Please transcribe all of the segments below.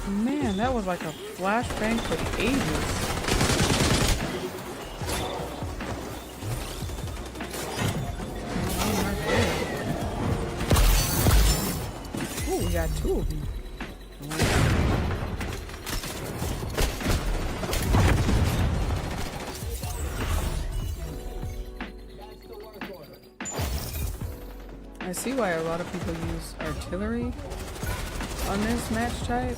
Man, that was like a flashbang for ages. Oh, we got two of them. I see why a lot of people use artillery on this match type.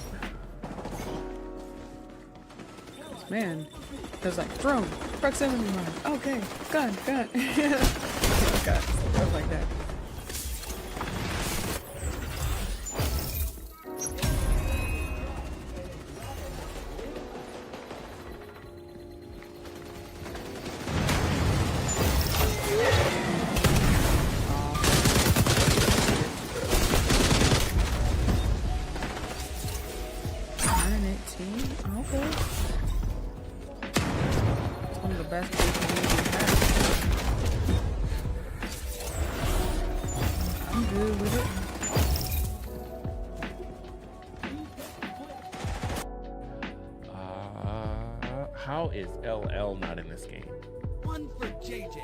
Man, there's like drone, proximity mine. Okay, gun. Oh god, stuff like that. How is LL not in this game? One for JJ.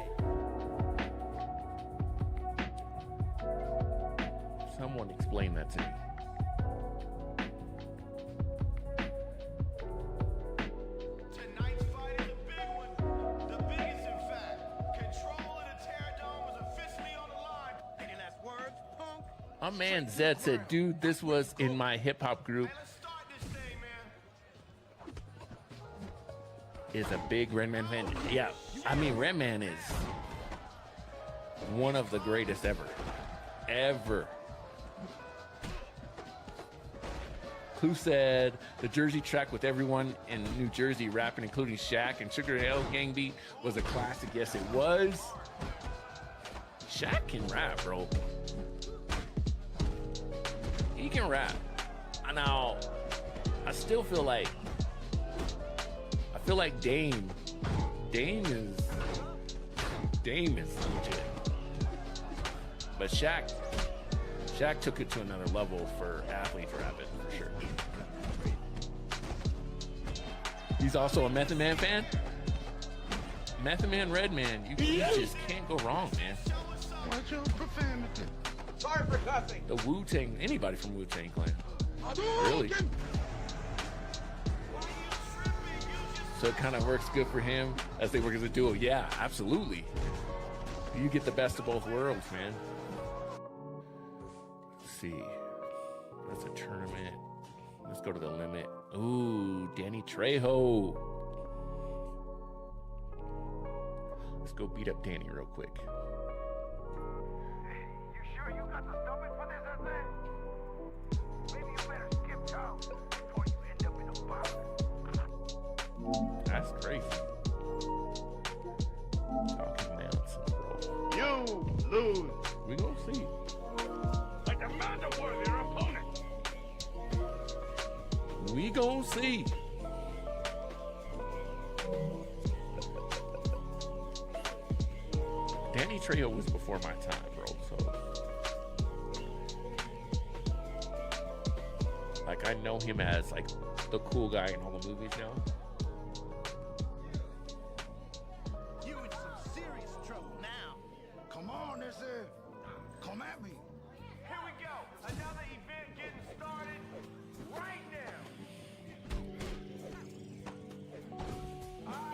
Someone explain that to me. Tonight's fight is a big one. The biggest, in fact. Control of the Pterodon was officially on the line. Any last words, punk? My man Zed said, dude, this was in my hip hop group. Let's start this thing, man. Is a big Redman fan. Yeah, I mean, Redman is one of the greatest ever. Who said the Jersey track with everyone in New Jersey rapping, including Shaq and Sugar Hill Gang Beat, was a classic? Yes, it was. Shaq can rap, bro. He can rap. Now, I still feel like Dame is legit. But Shaq took it to another level for athletes rapping, for sure. He's also a Method Man fan. Method Man, Redman, you just can't go wrong, man. Watch your profanity. Sorry for cussing. The Wu-Tang, anybody from Wu-Tang Clan. Really? So it kind of works good for him as they work as a duo. Yeah, absolutely. You get the best of both worlds, man. Let's see. That's a tournament. Let's go to the limit. Ooh, Danny Trejo. Let's go beat up Danny real quick. You sure you got the stomach for this, Maybe you better skip town before you end up in a box. That's crazy. Talking nonsense, bro. You lose. We gonna see. Like a man to worth your opponent. We gonna see. Danny Trejo was before my time, bro. So, like, I know him as like the cool guy in all the movies now. You in some serious trouble now. Come on, this is. Come at me. Here we go. Another event getting started right now.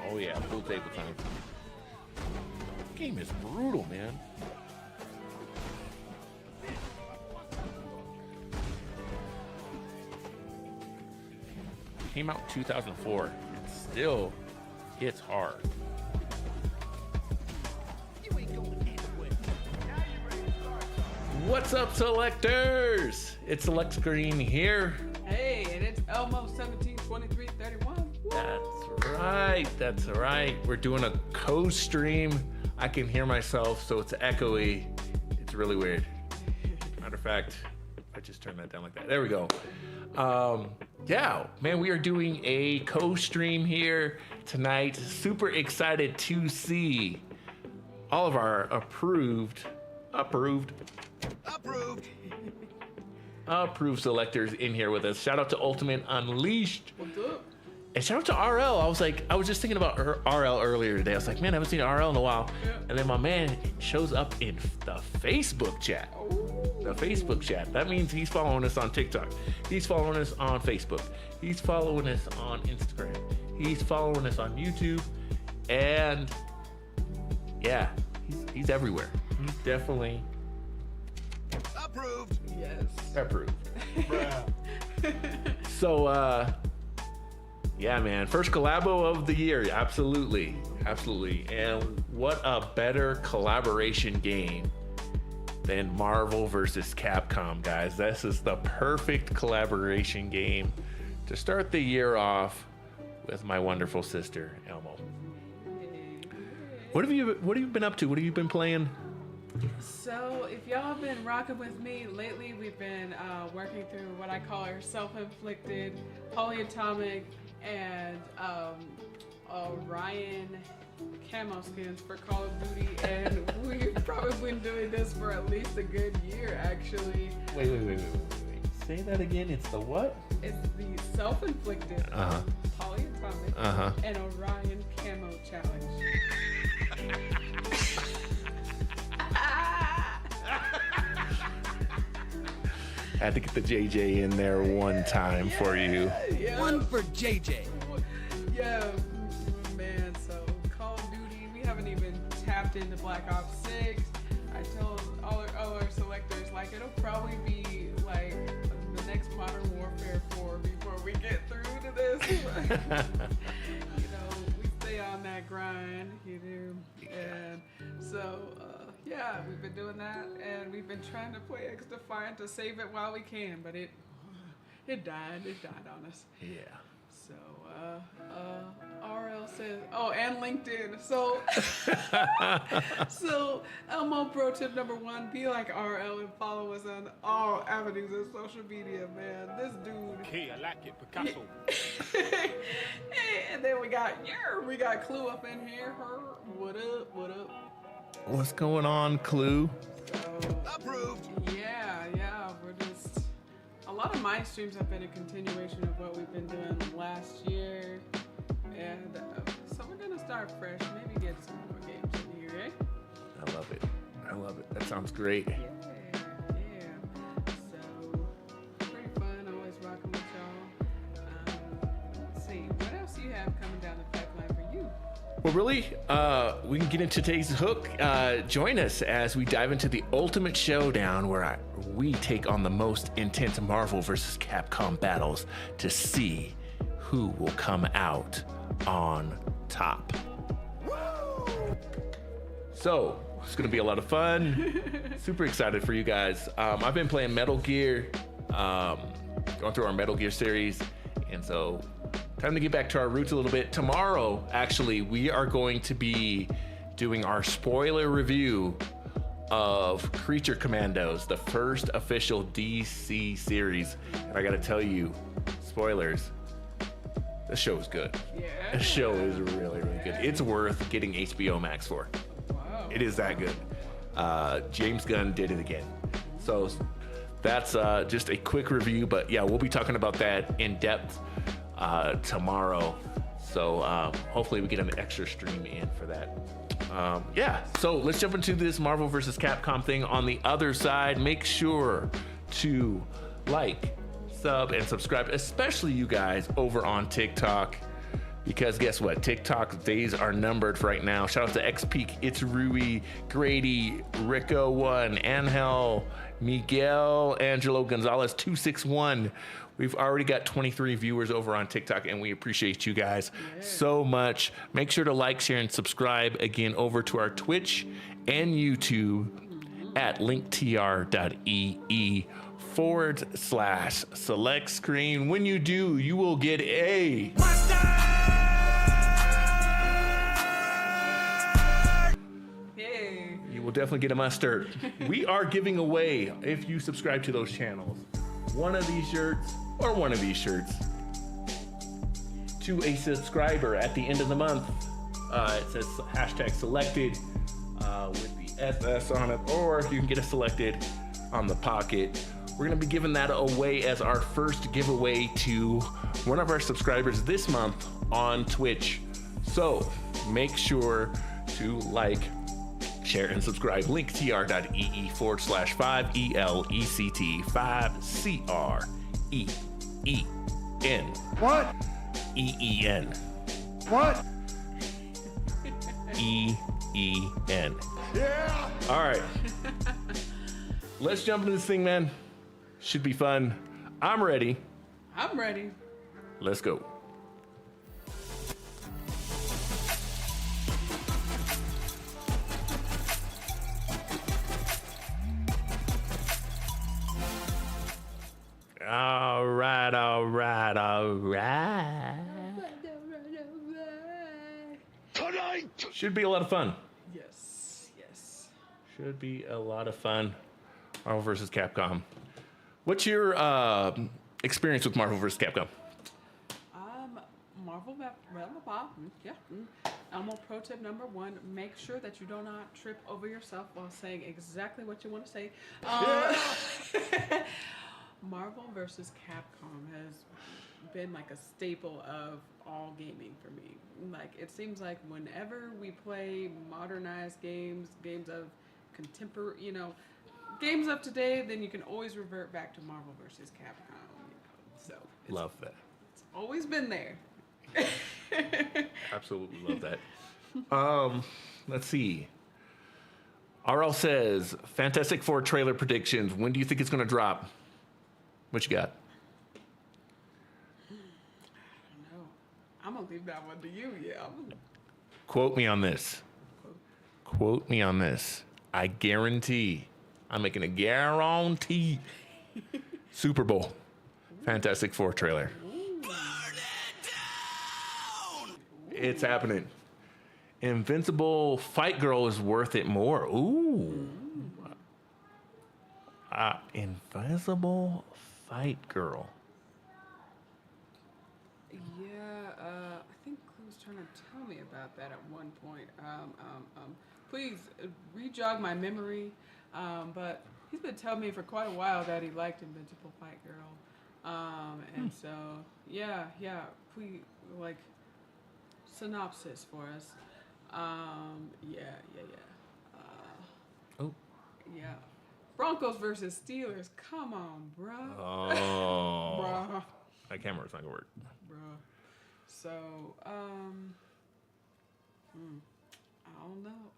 Oh yeah, full table time. Game is brutal, man. Came out in 2004. Still, it's hard. What's up, selectors? It's Select Screen here. Hey, and it's Elmo 172331. That's right. We're doing a co-stream. I can hear myself, so it's echoey. It's really weird. Matter of fact, I just turned that down like that. There we go. Yeah, man, we are doing a co-stream here tonight. Super excited to see all of our approved approved selectors in here with us. Shout out to Ultimate Unleashed. What's up? And shout out to RL. I was just thinking about RL earlier today. I was like, man, I haven't seen RL in a while. Yeah. And then my man shows up in the Facebook chat. The Facebook chat. That means he's following us on TikTok. He's following us on Facebook. He's following us on Instagram. He's following us on YouTube. And yeah, he's everywhere. He's definitely Approved. Yes. approved. So, yeah, man. First collabo of the year. Absolutely. Absolutely. And what a better collaboration game than Marvel versus Capcom, guys. This is the perfect collaboration game to start the year off with my wonderful sister, Elmo. What have you been up to? What have you been playing? So, if y'all have been rocking with me lately, we've been working through what I call our self-inflicted polyatomic and Orion camo skins for Call of Duty, and we've probably been doing this for at least a good year, actually. Wait. Say that again. It's the what? It's the self-inflicted polyatomic and Orion camo challenge. Had to get the JJ in there one time for you. Yeah. One for JJ. Yeah, man, so Call of Duty, we haven't even tapped into Black Ops 6. I told all our selectors, like, it'll probably be, like, the next Modern Warfare 4 before we get through to this. You know, we stay on that grind, you know, and so, yeah, we've been doing that, and we've been trying to play X-Defiant to save it while we can, but it died on us. Yeah. So, RL says, oh, and LinkedIn. So, so Elmo pro tip number 1, be like RL and follow us on all avenues of social media, man. This dude. Okay, I like it, Picasso. And then we got Clue up in here. What up? What's going on, Clue? So, Approved. yeah, we're just, a lot of my streams have been a continuation of what we've been doing last year, and so we're gonna start fresh, maybe get some more games in here, eh? I love it. That sounds great. Yeah. So, pretty fun, always rocking with y'all. Let's see, what else do you have coming down the pipeline for you? Well, really, we can get into today's hook. Join us as we dive into the ultimate showdown where we take on the most intense Marvel versus Capcom battles to see who will come out on top. So, it's going to be a lot of fun. Super excited for you guys. I've been playing Metal Gear, going through our Metal Gear series, and so time to get back to our roots a little bit. Tomorrow, actually, we are going to be doing our spoiler review of Creature Commandos, the first official DC series. And I gotta tell you, spoilers, the show is good. Yeah. The show is really, really good. It's worth getting HBO Max for. Wow. It is that good. James Gunn did it again. So that's just a quick review, but yeah, we'll be talking about that in depth tomorrow. So hopefully we get an extra stream in for that. Yeah, so let's jump into this Marvel vs. Capcom thing. On the other side, make sure to like, sub, and subscribe, especially you guys over on TikTok. Because guess what? TikTok days are numbered right now. Shout out to XPeak, It's Rui, Grady, Rico1, Angel, Miguel, Angelo Gonzalez 261. We've already got 23 viewers over on TikTok, and we appreciate you guys so much. Make sure to like, share, and subscribe again over to our Twitch and YouTube at linktr.ee/select screen. When you do, you will get a You will definitely get a mustard. We are giving away, if you subscribe to those channels, one of these shirts or one of these shirts to a subscriber at the end of the month. It says #selected with the SS on it, or you can get it selected on the pocket We're gonna be giving that away as our first giveaway to one of our subscribers this month on Twitch. So make sure to like, share, and subscribe. Link tr.ee/5ELECT5CREEN. What? EEN. What? EEN. Yeah! All right. Let's jump into this thing, man. Should be fun. I'm ready. I'm ready. Let's go. All right, all right, all right. Tonight! Should be a lot of fun. Yes, yes. Should be a lot of fun. Marvel vs. Capcom. What's your experience with Marvel vs. Capcom? Marvel, yeah. Pro tip number 1: make sure that you do not trip over yourself while saying exactly what you want to say. Marvel vs. Capcom has been like a staple of all gaming for me. Like, it seems like whenever we play modernized games, games of contemporary, games of today, then you can always revert back to Marvel vs. Capcom. So Love that. it's always been there. Absolutely love that. Let's see. RL says, Fantastic Four trailer predictions. When do you think it's going to drop? What you got? No, I'm gonna leave that one to you. Yeah. Quote me on this. Quote me on this. I guarantee. I'm making a guarantee. Super Bowl. Fantastic Four trailer. It's happening. Invincible Fight Girl is worth it more. Ooh. Invincible Fight Girl. Yeah, I think he was trying to tell me about that at one point. Please re-jog my memory. But he's been telling me for quite a while that he liked Invincible Fight Girl. And so, yeah, please, like, synopsis for us. Yeah. Oh. Yeah. Broncos versus Steelers. Come on, bruh. Oh. Bruh. That camera's not gonna work. Bruh. So, I don't know.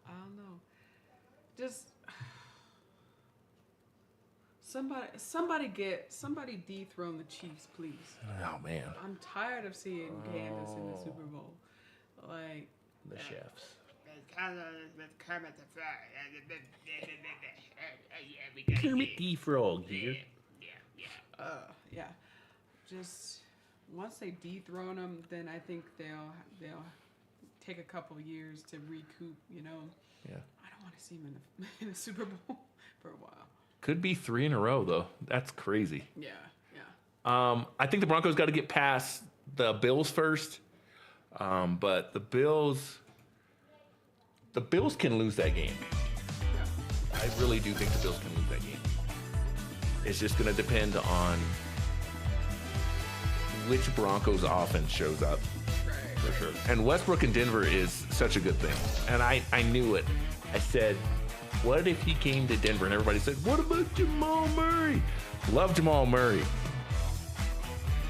Just somebody dethrone the Chiefs, please. Oh man. I'm tired of seeing Kansas in the Super Bowl. Like, The chefs. Kermit the Frog here. yeah. Just once they dethrone them, then I think they'll take a couple years to recoup. Yeah. I don't want to see them in the Super Bowl for a while. Could be 3 in a row though. That's crazy. Yeah. I think the Broncos got to get past the Bills first. But the Bills can lose that game. I really do think the Bills can lose that game. It's just going to depend on which Broncos offense shows up. Right. For sure. And Westbrook in Denver is such a good thing. And I knew it. I said, what if he came to Denver? And everybody said, what about Jamal Murray? Love Jamal Murray.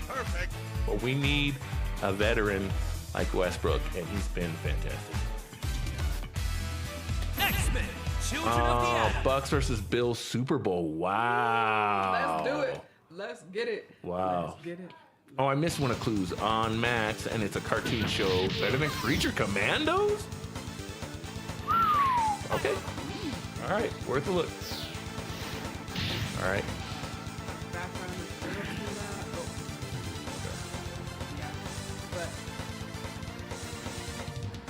Perfect. But we need a veteran like Westbrook, and he's been fantastic. X-Men, Children of the Atom. Bucks versus Bills Super Bowl. Wow. Let's do it. Let's get it. Wow. Let's get it. Oh, I missed one of Clues on Max, and it's a cartoon show better than Creature Commandos? Okay. All right. Worth a look. All right. Background is real to that. Oh. Yeah. But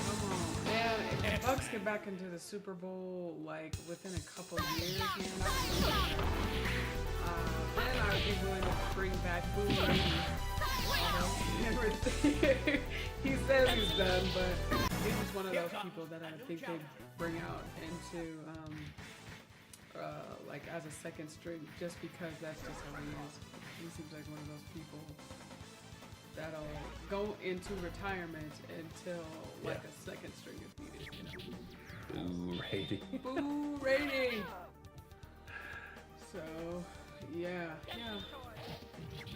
come on, man. If the Bucks get back into the Super Bowl like within a couple of years, man, then I would be willing to bring back Boo Brady. Everything. He says he's done, but he's just one of those people that I think they bring out into like as a second string, just because that's just how he is. He seems like one of those people that'll go into retirement until like a second string is needed. You know? Boo rating. Boo rating. So yeah.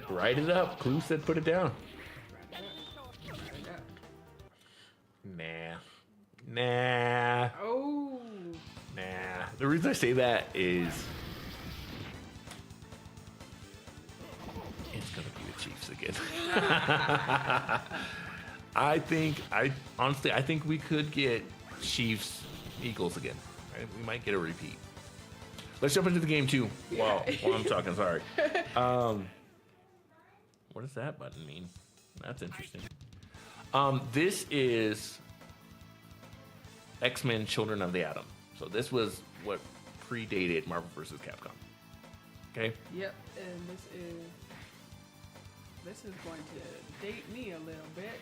Write it up. Clue said put it down. Nah. Oh. Nah. The reason I say that is it's gonna be the Chiefs again. I think we could get Chiefs Eagles again. Right? We might get a repeat. Let's jump into the game too. While I'm talking, sorry. What does that button mean? That's interesting. This is X-Men Children of the Atom. So this was what predated Marvel vs. Capcom. Okay? Yep, and this is going to date me a little bit.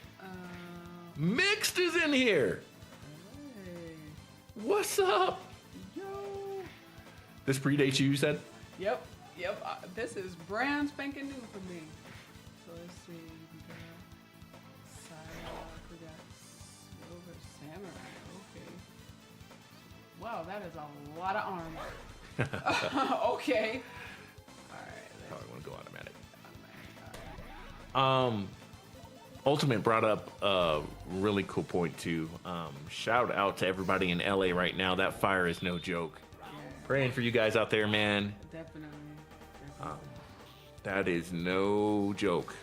Mixed is in here. Hey. What's up? Yo. This predates you said? Yep. This is brand spanking new for me. So let's see. We got Psylocke, we got Silver Samurai. Okay. Wow, that is a lot of armor. Okay. All right. Probably want to go automatic. All right. Ultimate brought up a really cool point too. Shout out to everybody in LA right now. That fire is no joke. Yeah, Praying for you guys out there, man. definitely. That is no joke.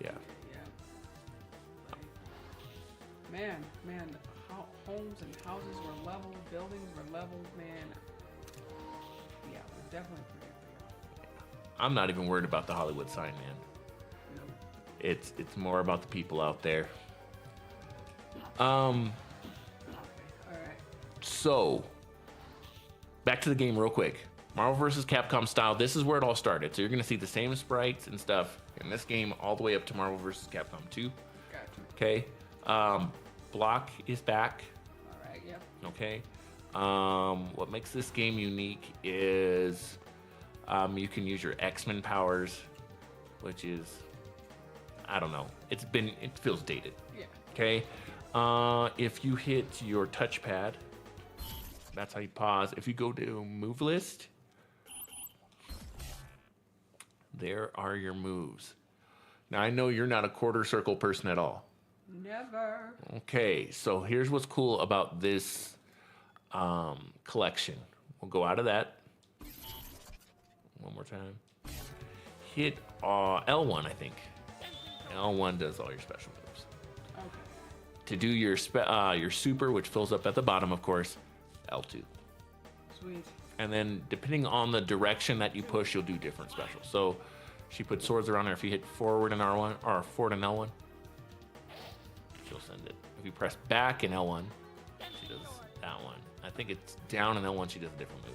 Yeah. Yeah. Like, man, homes and houses were leveled, buildings were leveled, man. Yeah, we're definitely pretty. I'm not even worried about the Hollywood sign, man. Nope. It's more about the people out there. All right. So back to the game real quick. Marvel vs. Capcom style. This is where it all started. So you're gonna see the same sprites and stuff in this game all the way up to Marvel vs. Capcom 2. Gotcha. Okay. Block is back. All right. Yep. Okay. What makes this game unique is you can use your X-Men powers, which is, I don't know. It feels dated. Yeah. Okay. If you hit your touchpad, that's how you pause. If you go to move list, there are your moves. Now I know you're not a quarter circle person at all. Never. Okay, so here's what's cool about this collection. We'll go out of that. One more time. Hit L1, I think. L1 does all your special moves. Okay. To do your super, which fills up at the bottom, of course, L2. Sweet. And then depending on the direction that you push, you'll do different specials. So she put swords around there. If you hit forward in R1 or forward in L1, she'll send it. If you press back in L1, she does that one. I think it's down in L1, she does a different move.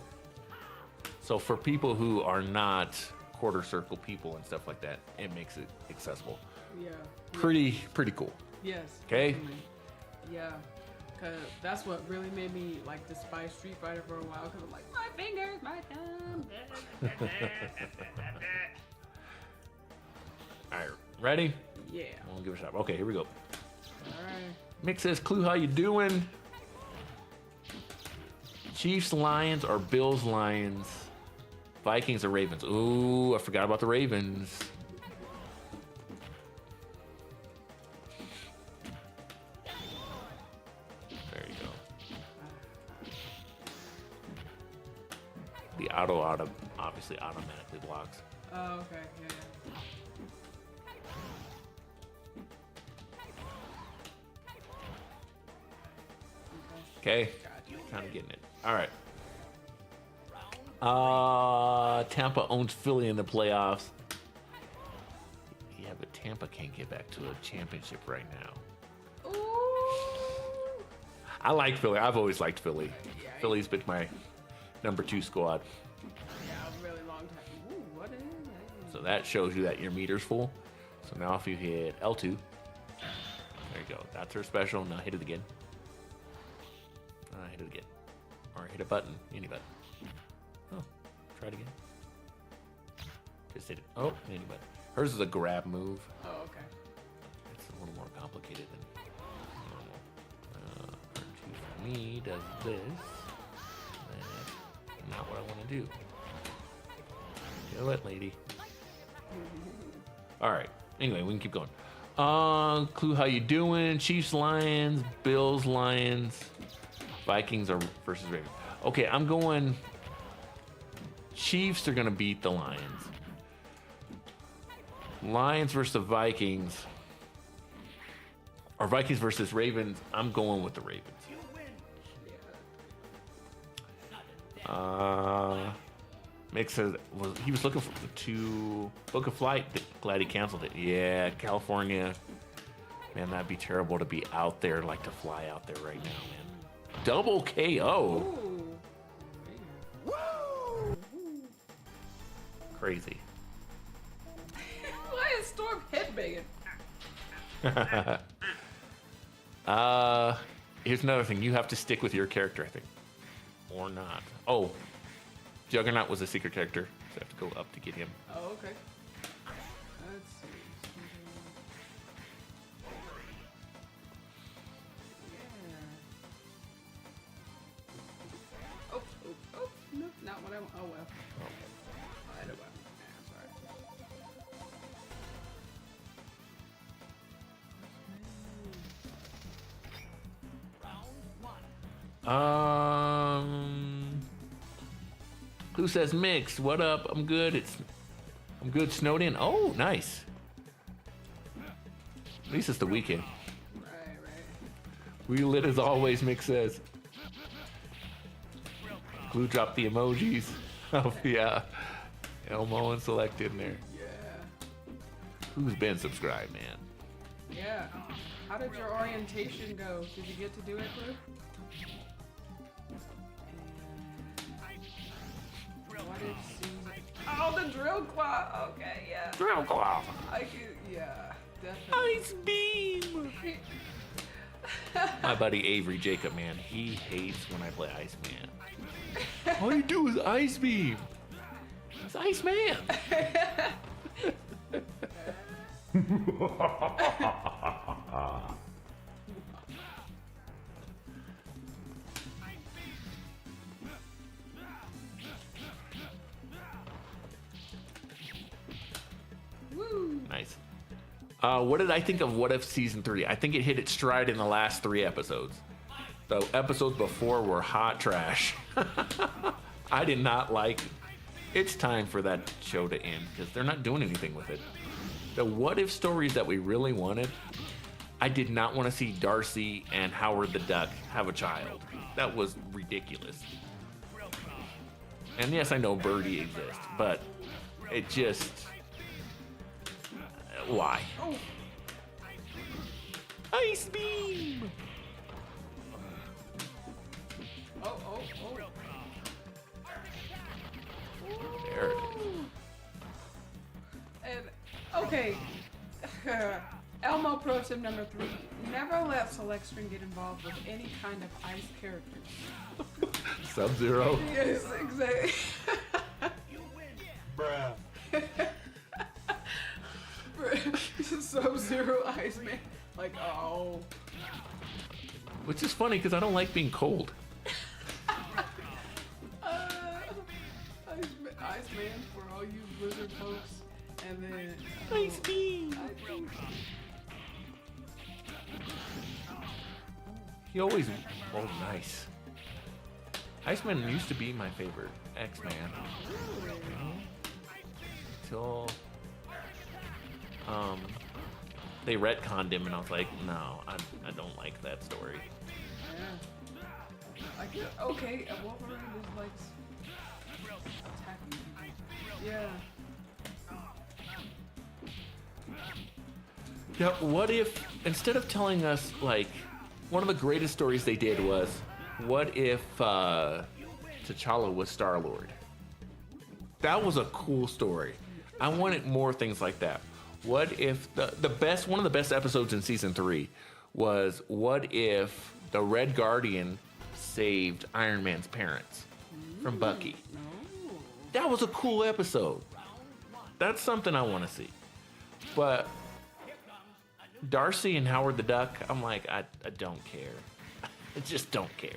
So for people who are not quarter circle people and stuff like that, it makes it accessible. Yeah. Pretty cool. Yes. Okay. Definitely. Yeah. Cause that's what really made me like despise Street Fighter for a while. Cause I'm like, my fingers, my thumb. All right, ready? Yeah. We'll give it a shot. Okay, here we go. All right. Mick says, Clue, how you doing? Chiefs, Lions, or Bills, Lions? Vikings or Ravens? Ooh, I forgot about the Ravens. There you go. The auto obviously automatically blocks. Oh, okay. Yeah. Okay, kind of getting it. All right. Tampa owns Philly in the playoffs. Yeah, but Tampa can't get back to a championship right now. Ooh. I like Philly. I've always liked Philly. Yeah, Philly's been my number 2 squad. Yeah, a really long time. Ooh, what is it? So that shows you that your meter's full. So now if you hit L2, there you go. That's her special. Now hit it again. Hit it again. Or hit a button. Any button. Oh, try it again. Just hit it. Oh, any button. Hers is a grab move. Oh, okay. It's a little more complicated than normal. R2 for me does this. That's not what I want to do. Do it, lady. All right. Anyway, we can keep going. Clue, how you doing? Chiefs, Lions, Bills, Lions, Vikings are versus Ravens. Okay, I'm going. Chiefs are gonna beat the Lions. Lions versus the Vikings, or Vikings versus Ravens. I'm going with the Ravens. Mick says he was looking to book a flight. Glad he canceled it. Yeah, California. Man, that'd be terrible to be out there, like to fly out there right now, man. Double KO. Ooh. Crazy. Why is Storm headbanging? Here's another thing. You have to stick with your character, I think. Or not. Oh, Juggernaut was a secret character, so I have to go up to get him. Oh, okay. Let's see. Yeah. Oh, no, not what I want. Oh, well. I don't know. I'm sorry. Who says Mix? What up? I'm good. I'm good. Snowed in. Oh, nice. At least it's the weekend. Right. We lit as always. Mix says. Glue dropped the emojis. Oh yeah. Elmo and Select in there. Yeah. Who's been subscribed, man? Yeah. How did your orientation go? Did you get to do it, Blue? What is Susan? Oh, the drill claw. Okay, yeah. Drill claw. I can, yeah, definitely. Ice beam. My buddy Avery Jacob, man, he hates when I play Iceman. All you do is Ice beam. It's Iceman. Woo. Nice. What did I think of What If Season 3? I think it hit its stride in the last 3 episodes. The episodes before were hot trash. I did not like. It's time for that show to end because they're not doing anything with it. The what if stories that we really wanted, I did not want to see Darcy and Howard the Duck have a child. That was ridiculous. And yes, I know Birdie exists, but it just... Why? Oh. Ice beam! Oh. There it is. And, okay. Elmo pro tip number 3. Never let Select String get involved with any kind of ice character. Sub-Zero. Yes, exactly. Bruh. Sub-Zero Iceman. Like, oh. Which is funny because I don't like being cold. Iceman for all you Blizzard folks. And then... Ice beam! He always... Oh, nice. Iceman used to be my favorite X-Man. Until... they retconned him and I was like, no, I don't like that story. Yeah. I get, okay, Wolverine is like attacking people. Yeah. Yeah, what if, instead of telling us, like, one of the greatest stories they did was, what if T'Challa was Star-Lord? That was a cool story. I wanted more things like that. What if one of the best episodes in season 3 was what if the Red Guardian saved Iron Man's parents from Bucky. No. That was a cool episode. That's something I want to see. But Darcy and Howard the Duck, I'm like, I don't care. I just don't care.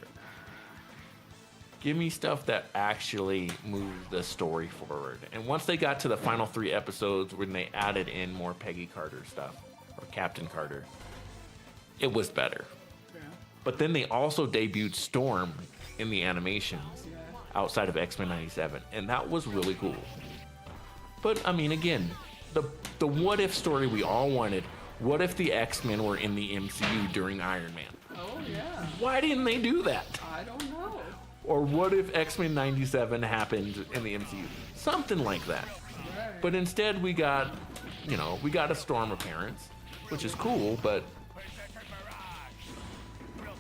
Give me stuff that actually moves the story forward. And once they got to the final 3 episodes when they added in more Peggy Carter stuff, or Captain Carter, it was better. Yeah. But then they also debuted Storm in the animations outside of X-Men 97, and that was really cool. But, I mean, again, the what-if story we all wanted, what if the X-Men were in the MCU during Iron Man? Oh, yeah. Why didn't they do that? I don't know. Or what if X-Men 97 happened in the MCU? Something like that. Right. But instead we got a Storm appearance, which is cool, but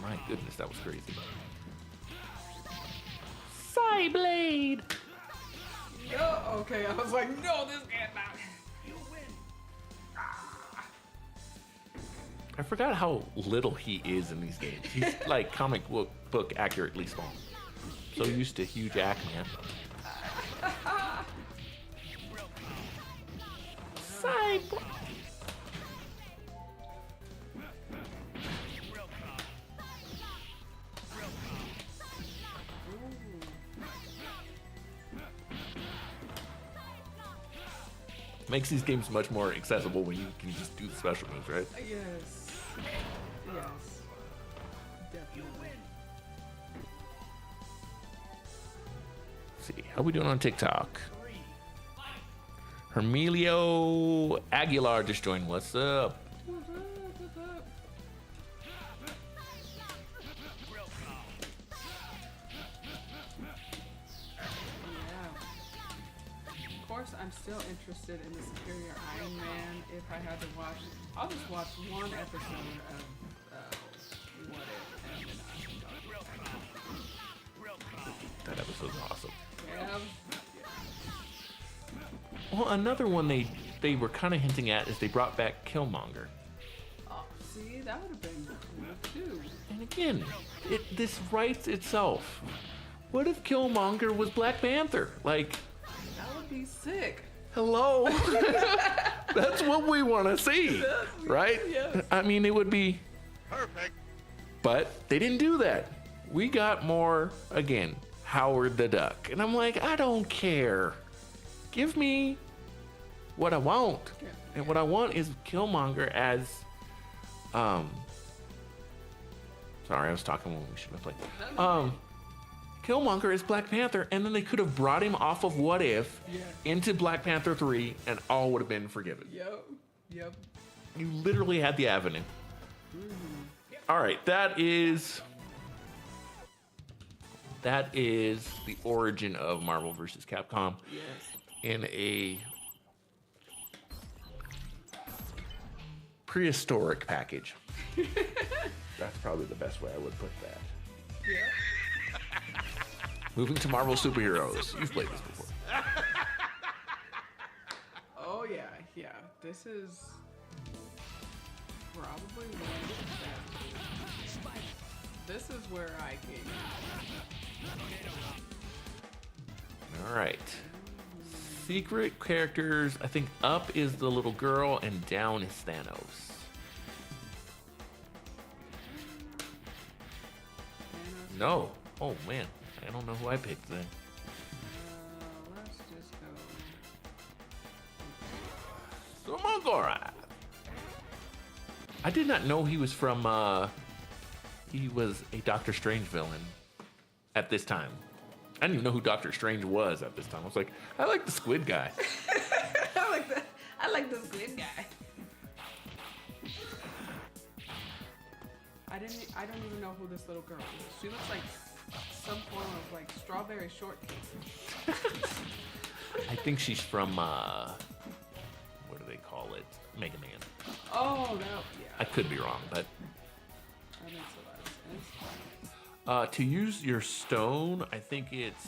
my goodness, that was crazy. Psyblade! No, okay, I was like, no, this can't not. I forgot how little he is in these games. He's like comic book accurately small. So used to huge Ackman. Cyborg. Makes these games much more accessible when you can just do the special moves, right? Yes. Yes. Definitely. Let's see, how we doing on TikTok? Hermelio Aguilar just joined. What's up? Of course, I'm still interested in the Superior Iron Man. If I had to watch, I'll just watch one episode of What If, and then That episode's awesome. yeah. Well, another one they were kind of hinting at is they brought back Killmonger. Oh, see, that would have been cool too. And again, this writes itself. What if Killmonger was Black Panther? Like, That would be sick. hello? That's what we want to see, right? Yes. I mean, it would be perfect. But they didn't do that. We got more, again, Howard the Duck. And I'm like, I don't care. Give me what I want. Yeah. And what I want is Killmonger as sorry, I was talking when we shouldn't have played. Killmonger is Black Panther, and then they could have brought him off of What If into Black Panther 3, and all would have been forgiven. Yep. You literally had the avenue. All right, that is the origin of Marvel vs. Capcom in a prehistoric package. That's probably the best way I would put that. Yeah. Moving to Marvel superheroes. You've played this before. Oh yeah. This is probably this is where I came. All right. Secret characters. I think up is the little girl and down is Thanos. No. Oh man. I don't know who I picked then. Let's just go. Sumagora. I did not know he was from he was a Doctor Strange villain at this time. I didn't even know who Doctor Strange was at this time. I was like, I like the squid guy. I like the squid guy. I don't even know who this little girl is. She looks like some form of like strawberry shortcake. I think she's from what do they call it? Mega Man. Oh no, yeah. I could be wrong, but That makes a lot of sense. to use your stone, I think it's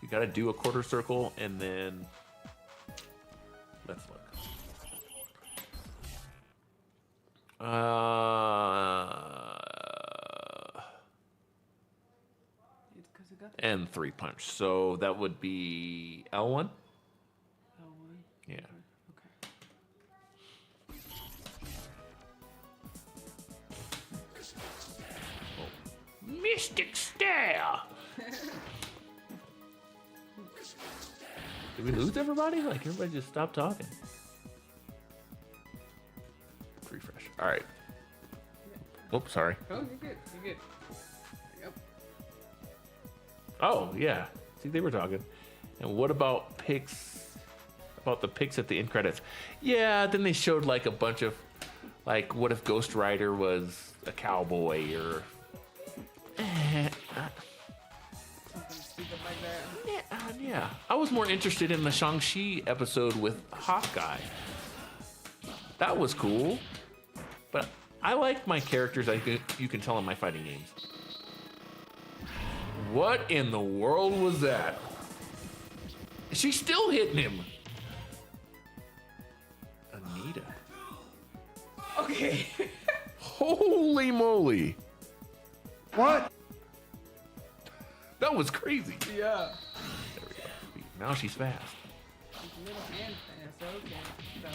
you got to do a quarter circle and then let's look. three punch. So that would be L1. L1. Yeah. Okay. Mystic Stare. Did we lose everybody? Like everybody just stopped talking. Refresh. All right. Oops, sorry. Oh, you're good. You're good. Yep. Oh yeah. See, they were talking. And what about picks? About the picks at the end credits? Yeah. Then they showed like a bunch of, like, what if Ghost Rider was a cowboy or. Something stupid like that. Yeah. I was more interested in the Shang-Chi episode with Hawkeye. That was cool. But I like my characters, you can tell in my fighting games. What in the world was that? She's still hitting him. Anita. Okay. Holy moly. What? That was crazy. Yeah. There we go. Now she's fast. She's little and fast. Okay. So,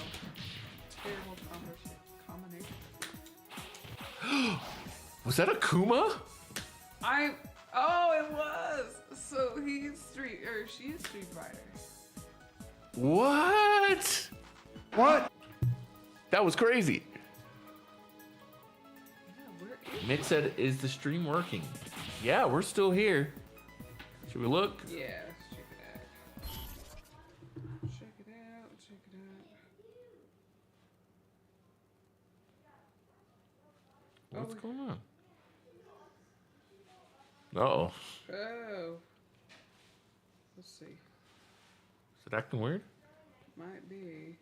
terrible combination. Was that a Kuma? Oh, it was. So she's Street Fighter. What? What? That was crazy. Yeah, where is Mick said, is the stream working? Yeah, we're still here. Should we look? Yeah, let's check it out. Check it out. Check it out. What's going on? Uh-oh. Oh. Let's see. Is it acting weird? Might be.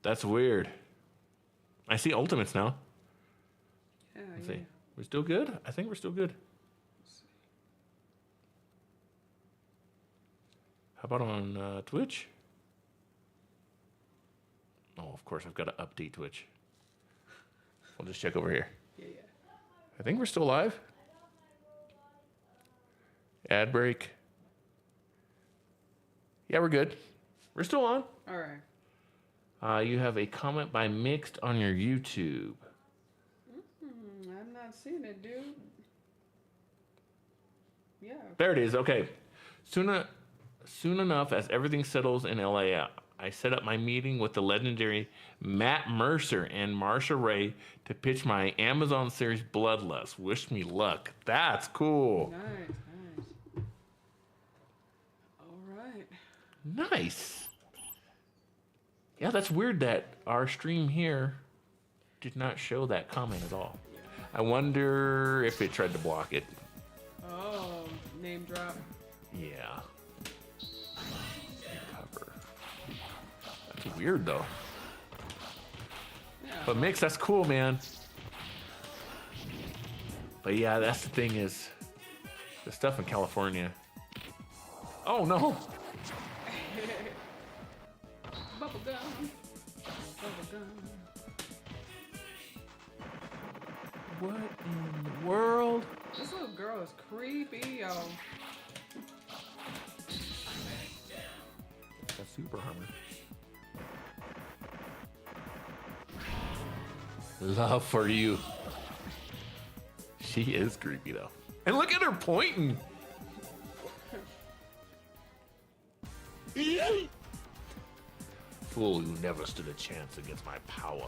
That's weird. I see ultimates now. Yeah, Let's yeah. see. We're still good? I think we're still good. Let's see. How about on Twitch? Oh, of course, I've got to update Twitch. I'll just check over here. Yeah, yeah. I think we're still live. Ad break. Yeah, we're good. We're still on. All right. You have a comment by Mixed on your YouTube. I'm not seeing it, dude. Yeah. There it is. Okay. Soon enough, as everything settles in LA, I set up my meeting with the legendary Matt Mercer and Marsha Ray to pitch my Amazon series Bloodlust. Wish me luck. That's cool. Nice, nice. All right. Nice. Yeah, that's weird that our stream here did not show that comment at all. I wonder if it tried to block it. Oh, name drop. Yeah. Cover. That's weird though. Yeah. But Mix, that's cool, man. But yeah, that's the thing is the stuff in California. Oh no. Bubblegum. Bubblegum. What in the world? This little girl is creepy, yo. A super Hummer. Love for you. She is creepy though. And look at her pointing. Fool who never stood a chance against my power.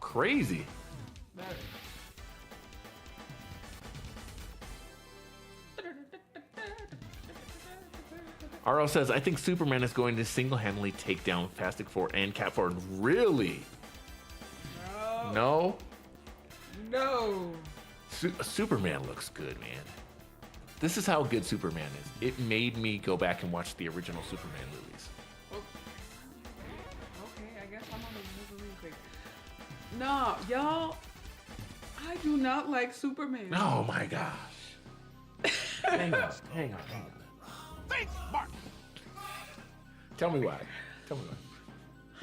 Crazy. That- RL says, I think Superman is going to single-handedly take down Fantastic Four and Cat Ford. Really? No? No. Superman looks good, man. This is how good Superman is. It made me go back and watch the original Superman movies. Okay, I guess I'm on the movie real quick. No, y'all. I do not like Superman. Oh my gosh. Hang on. Think, Mark. Tell me why.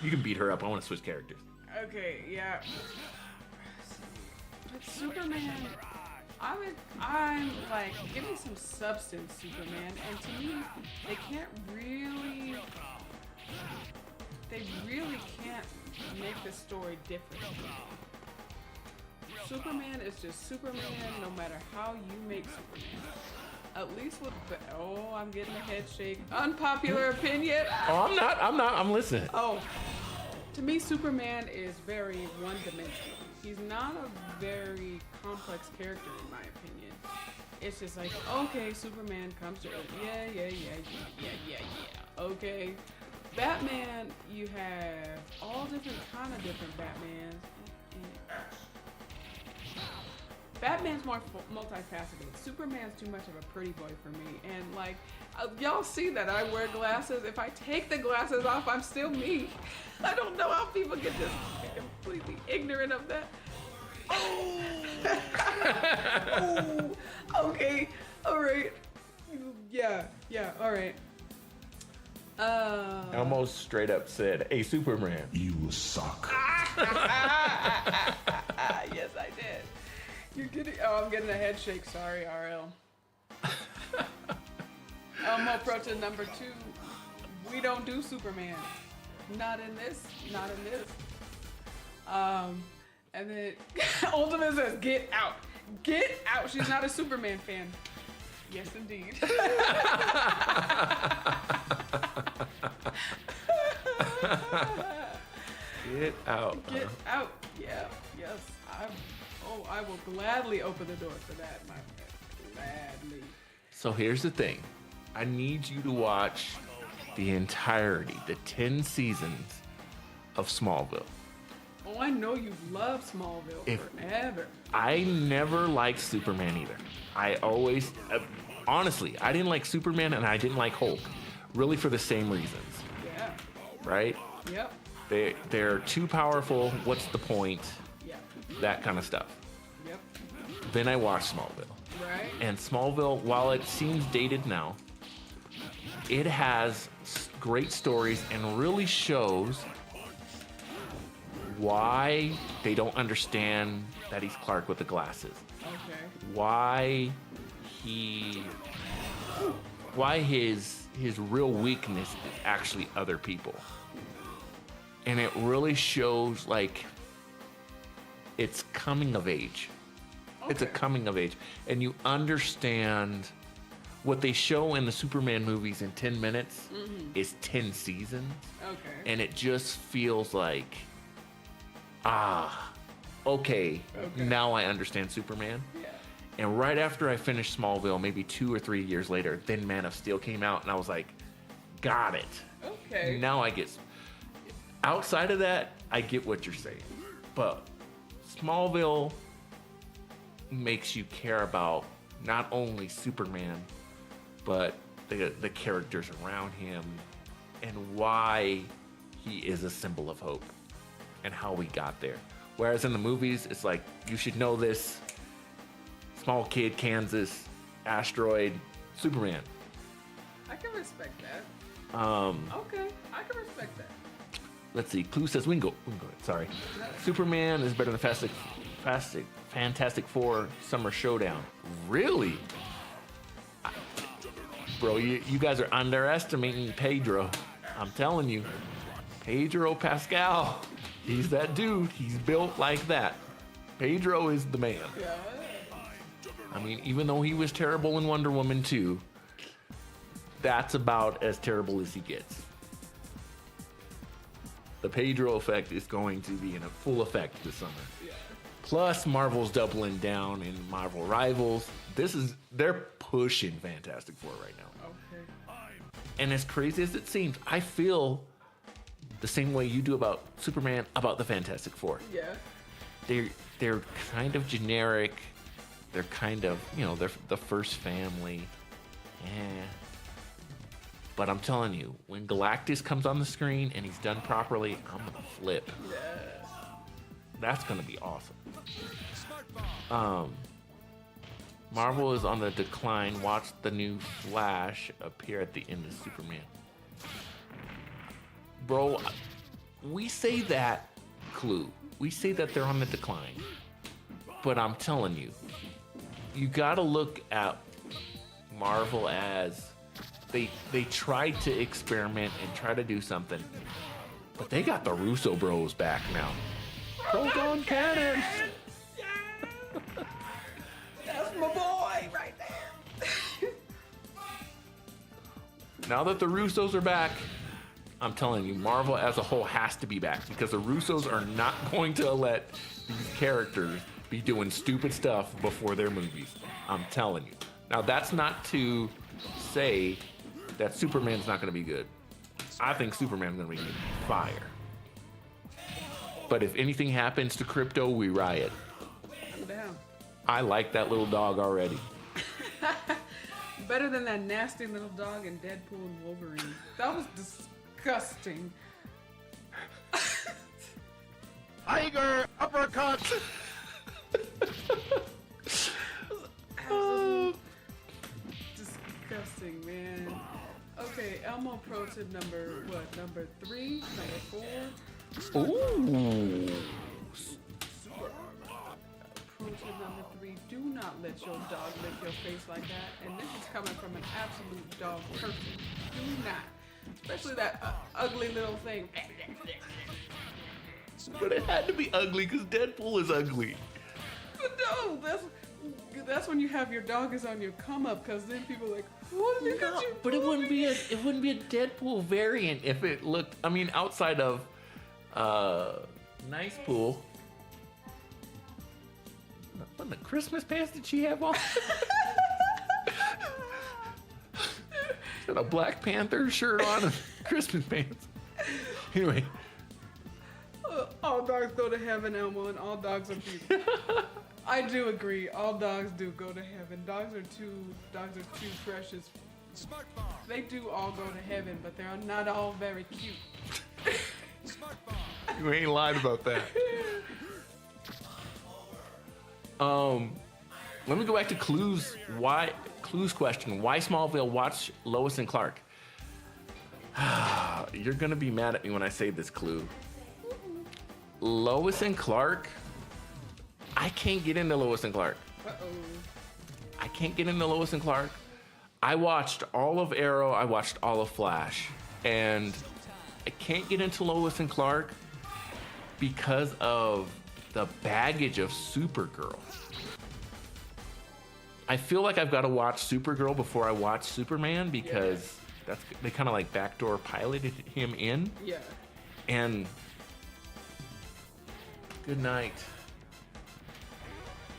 You can beat her up. I want to switch characters. Okay, yeah. But Superman, I'm like, give me some substance, Superman. And to me, they really can't make the story different. Superman is just Superman no matter how you make Superman. At least with I'm getting a head shake. Unpopular opinion. Oh, I'm not. I'm listening. Oh, to me, Superman is very one-dimensional. He's not a very complex character, in my opinion. It's just like, okay, Superman comes to Earth. Yeah. Okay. Batman, you have all different Batmans. Batman's more multifaceted. Superman's too much of a pretty boy for me. And like, y'all see that I wear glasses. If I take the glasses off, I'm still me. I don't know how people get this completely ignorant of that. Oh, okay, all right. Yeah, all right. Almost straight up said, "Hey, Superman, You suck. Yes, I did. You're getting. Oh, I'm getting a head shake. Sorry, RL. Elmo approaching number 2. We don't do Superman. Not in this. And then Ultimate says, "Get out. Get out." She's not a Superman fan. Yes, indeed. get out." Get out. Yeah. Yes. I will gladly open the door for that, my friend. Gladly. So here's the thing. I need you to watch the entirety, the 10 seasons of Smallville. Oh, I know you love Smallville forever. I never liked Superman either. I always, honestly, I didn't like Superman and I didn't like Hulk. Really for the same reasons, Yeah. right? Yep. They're too powerful. What's the point? Yep. That kind of stuff. Yep. Then I watched Smallville. Right. And Smallville, while it seems dated now, it has great stories and really shows why they don't understand that he's Clark with the glasses. Okay. Why his real weakness is actually other people. And it really shows like it's coming of age. It's a Okay. coming of age. And you understand what they show in the Superman movies in 10 minutes is 10 seasons. Okay. And it just feels like, okay, now I understand Superman. Yeah. And right after I finished Smallville, maybe 2 or 3 years later, then Man of Steel came out, and I was like, got it. Okay. Now I get. Outside of that, I get what you're saying. But Smallville makes you care about not only Superman, but the characters around him and why he is a symbol of hope and how we got there. Whereas in the movies, it's like, you should know this. Small kid, Kansas, asteroid, Superman. I can respect that. Um, Okay. I can respect that. Let's see. Clue says we can go. Sorry. Superman is better than Fantastic Four Summer Showdown. Really? Bro, you guys are underestimating Pedro. I'm telling you. Pedro Pascal. He's that dude. He's built like that. Pedro is the man. Yeah. I mean, even though he was terrible in Wonder Woman 2, that's about as terrible as he gets. The Pedro effect is going to be in a full effect this summer. Yeah. Plus, Marvel's doubling down in Marvel Rivals. They're pushing Fantastic Four right now. Okay. And as crazy as it seems, I feel the same way you do about Superman, about the Fantastic Four. Yeah. They're kind of generic. They're kind of, they're the first family. But I'm telling you, when Galactus comes on the screen and he's done properly, I'm gonna flip. Yeah. That's gonna be awesome. Marvel is on the decline. Watch the new Flash appear at the end of Superman. Bro, we say that, Clue. We say that they're on the decline. But I'm telling you, you gotta look at Marvel as they tried to experiment and try to do something. But they got the Russo bros back now. Proton Cannon! That's my boy right there. Now that the Russos are back, I'm telling you, Marvel as a whole has to be back because the Russos are not going to let these characters be doing stupid stuff before their movies. I'm telling you. Now, that's not to say that Superman's not going to be good. I think Superman's going to be fire. But if anything happens to Crypto, we riot. I'm down. I like that little dog already. Better than that nasty little dog in Deadpool and Wolverine. That was disgusting. Tiger uppercut. Disgusting, man. Okay, Elmo Pro Tip number 3, number 4. Ooh. Pro tip number 3, do not let your dog lick your face like that. And this is coming from an absolute dog person. Do not. Especially that ugly little thing. But it had to be ugly because Deadpool is ugly. But no, that's when you have your dog is on your come up, because then people are like, what did No, you but it wouldn't be a Deadpool variant if it looked. I mean, outside of Nice Pool. What the Christmas pants did she have on? She had a Black Panther shirt on and Christmas pants. Anyway. All dogs go to heaven, Elmo, and all dogs are beautiful. I do agree. All dogs do go to heaven. Dogs are too precious. They do all go to heaven, but they're not all very cute. You ain't lied about that. Let me go back to Clue's question. Why Smallville? Watch Lois and Clark. You're gonna be mad at me when I say this, Clue. Lois and Clark. I can't get into Lois and Clark. I can't get into Lois and Clark. I watched all of Arrow. I watched all of Flash, and I can't get into Lois and Clark because of the baggage of Supergirl. I feel like I've got to watch Supergirl before I watch Superman because they kind of like backdoor piloted him in. Yeah. And good night.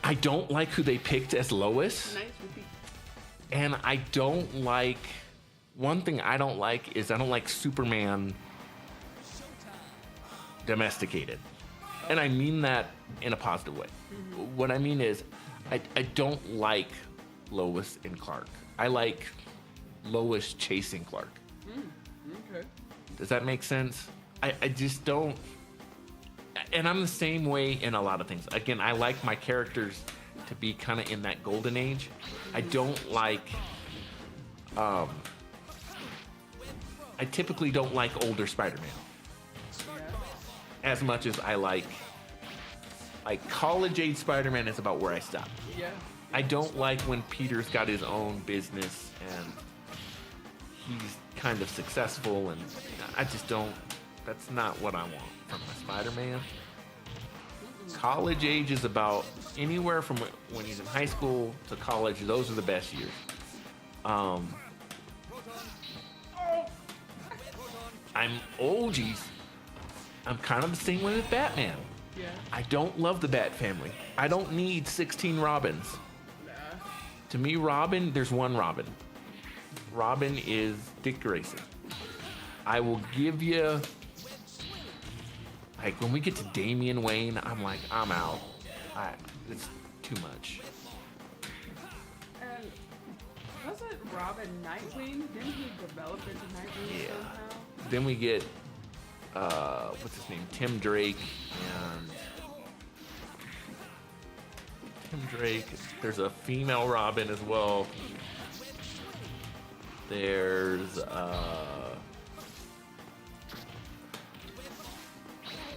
I don't like who they picked as Lois. Nice repeat. And I don't like, one thing I don't like is I don't like Superman domesticated. And I mean that in a positive way. Mm-hmm. What I mean is I don't like Lois and Clark. I like Lois chasing Clark. Okay. Does that make sense? I just don't. And I'm the same way in a lot of things. Again, I like my characters to be kind of in that golden age. I don't like. I typically don't like older Spider-Man as much as I like college age Spider-Man is about where I stop. Yeah. I don't like when Peter's got his own business and he's kind of successful, and I just don't. That's not what I want from my Spider-Man. College age is about anywhere from when he's in high school to college. Those are the best years. I'm kind of the same way with Batman. Yeah. I don't love the Bat family. I don't need 16 Robins. Nah. To me, Robin, there's one Robin. Robin is Dick Grayson. I will give you, like, when we get to Damian Wayne, I'm like, I'm out. It's too much. And wasn't Robin Nightwing? Didn't he develop into Nightwing somehow? Then we get, what's his name? Tim Drake and Tim Drake. There's a female Robin as well. There's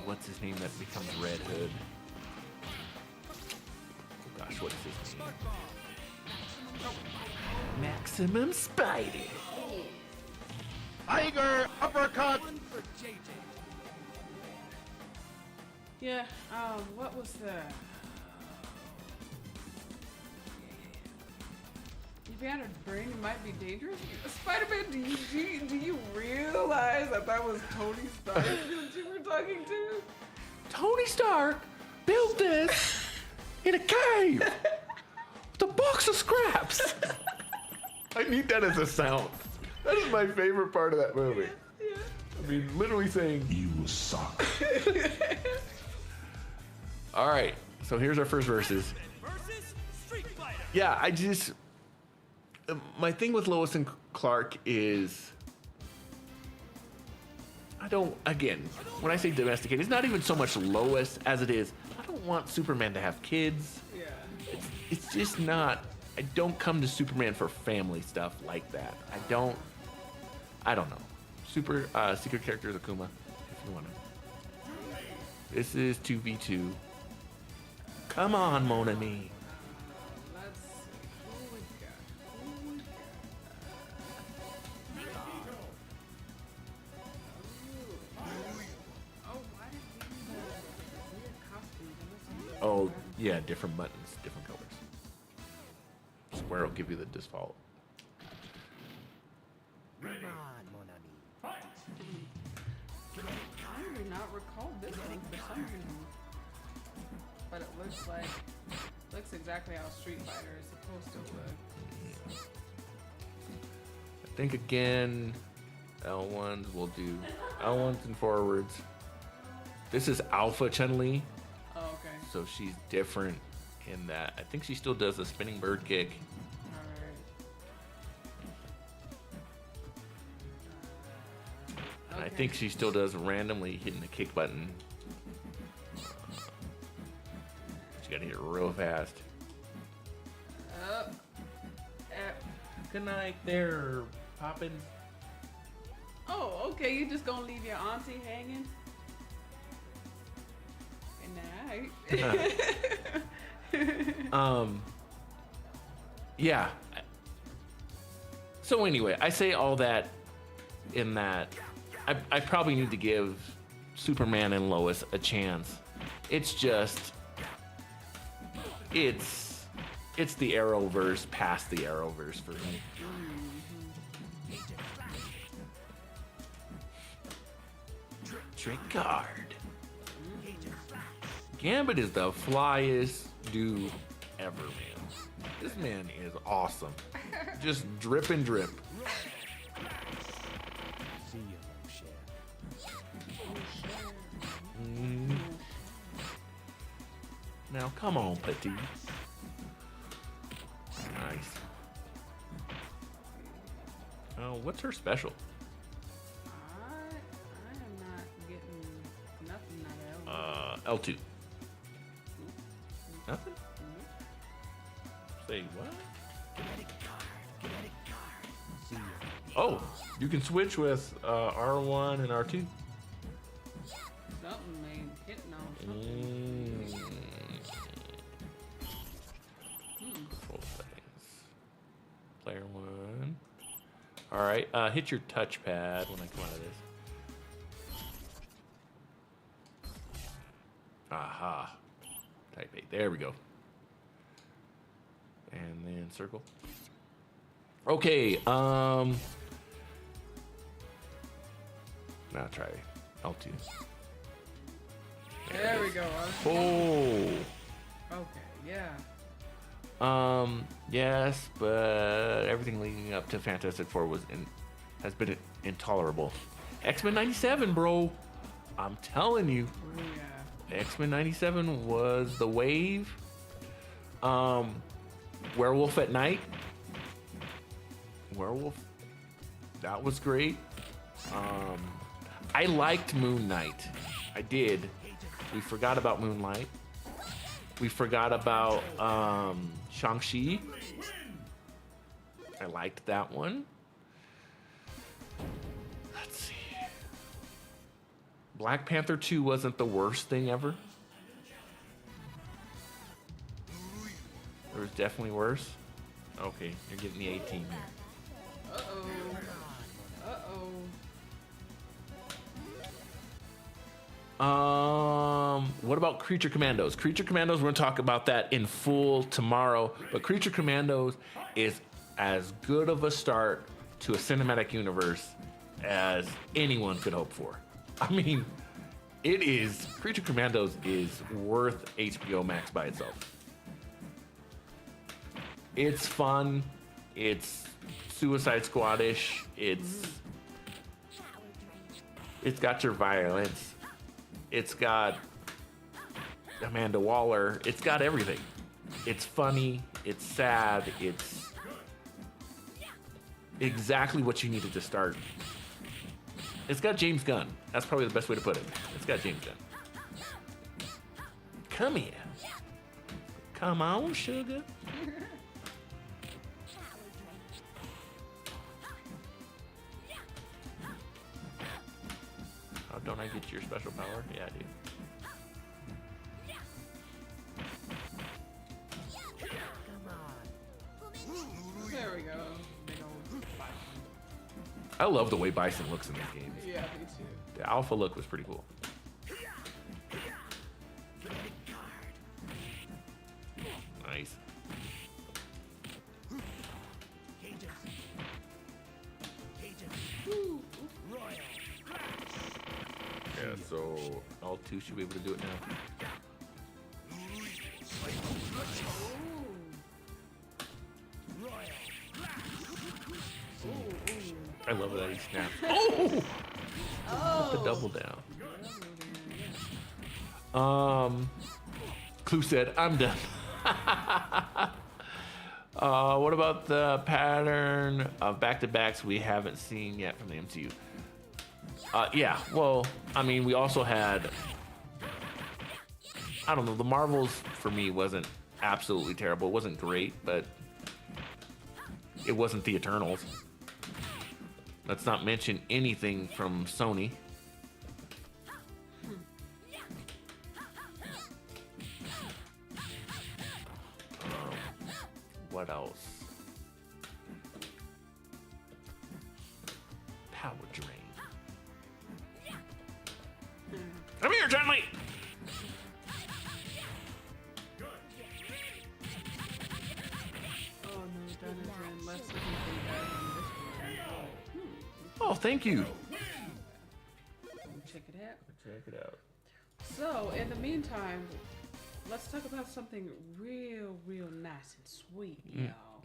what's his name that becomes Red Hood? Oh gosh, what is his name? Maximum Spidey. Tiger uppercut. Yeah, what was the... If you had a brain, it might be dangerous. Spider-Man, do you realize that was Tony Stark that you were talking to? Tony Stark built this in a cave with a box of scraps. I need that as a sound. That is my favorite part of that movie. Yeah. I mean, literally saying, You suck. all right, so here's our first verses. Versus Street Fighter. Yeah, I just... my thing with Lois and Clark is... I don't... Again, when I say domesticated, it's not even so much Lois as it is, I don't want Superman to have kids. Yeah. It's just not... I don't come to Superman for family stuff like that. I don't know. Secret character is Akuma, if you want to. This is 2v2. Come on, Mon Ami. Let's see. Who we got? Oh, why did we do the weird costumes? Oh, yeah, different buttons, different colors. Square will give you the default. I do not recall this one for some reason. But it looks exactly how Street Fighter is supposed to look. I think again, L1s will do L1s and forwards. This is Alpha Chun-Li, Oh, okay. so she's different in that. I think she still does a spinning bird kick. Alright. And I think she still does randomly hitting the kick button. She gotta hit it real fast. Good night there, Poppin'. Oh, okay. You just gonna leave your auntie hanging? Good night. Yeah. So anyway, I say all that in that I probably need to give Superman and Lois a chance. It's just it's the Arrowverse past the Arrowverse for me. Tricard. Gambit is the flyest dude ever, man. This man is awesome. Just drip and drip. Mm. Now, come on, Petite. Nice. Oh, what's her special? I am not getting nothing out of L2. Nothing? Say what? Oh, you can switch with R1 and R2. something, man. Hitting on something. Control settings. Player 1. All right, hit your touchpad when I come out of this. Aha. Type 8. There we go. And then circle. Okay. Now try L2. There we go. Oh. Okay, yeah. Yes, but everything leading up to Fantastic Four has been intolerable. X-Men 97, bro. I'm telling you. Oh, yeah. X-Men 97 was the wave. Werewolf at Night. Werewolf. That was great. I liked Moon Knight. I did. We forgot about Moonlight. We forgot about Shang-Chi. I liked that one. Let's see. Black Panther 2 wasn't the worst thing ever. There was definitely worse. Okay, you're getting the 18 here. Uh-oh. What about Creature Commandos? Creature Commandos, we're gonna talk about that in full tomorrow. But Creature Commandos is as good of a start to a cinematic universe as anyone could hope for. I mean, it is. Creature Commandos is worth HBO Max by itself. It's fun. It's Suicide Squad-ish. It's got your violence. It's got Amanda Waller. It's got everything. It's funny. It's sad. It's exactly what you needed to start. It's got James Gunn. That's probably the best way to put it. It's got James Gunn. Come here. Come on, sugar. Oh, don't I get your special power? Yeah, I do. There we go. Big old bison. I love the way Bison looks in this game. Yeah, me too. The alpha look was pretty cool. Nice. Yeah, so all two should be able to do it now. I love that he snaps. Oh! The double down. Clue said, I'm done. What about the pattern of back-to-backs we haven't seen yet from the MCU? Yeah, well, I mean, we also had, I don't know, the Marvels for me wasn't absolutely terrible. It wasn't great, but it wasn't the Eternals. Let's not mention anything from Sony. What else? Power Drain. Come here, Johnny! Oh no, Dungeons less than this one. Oh, thank you. Check it out. Check it out. So, in the meantime, let's talk about something real nice and sweet, y'all.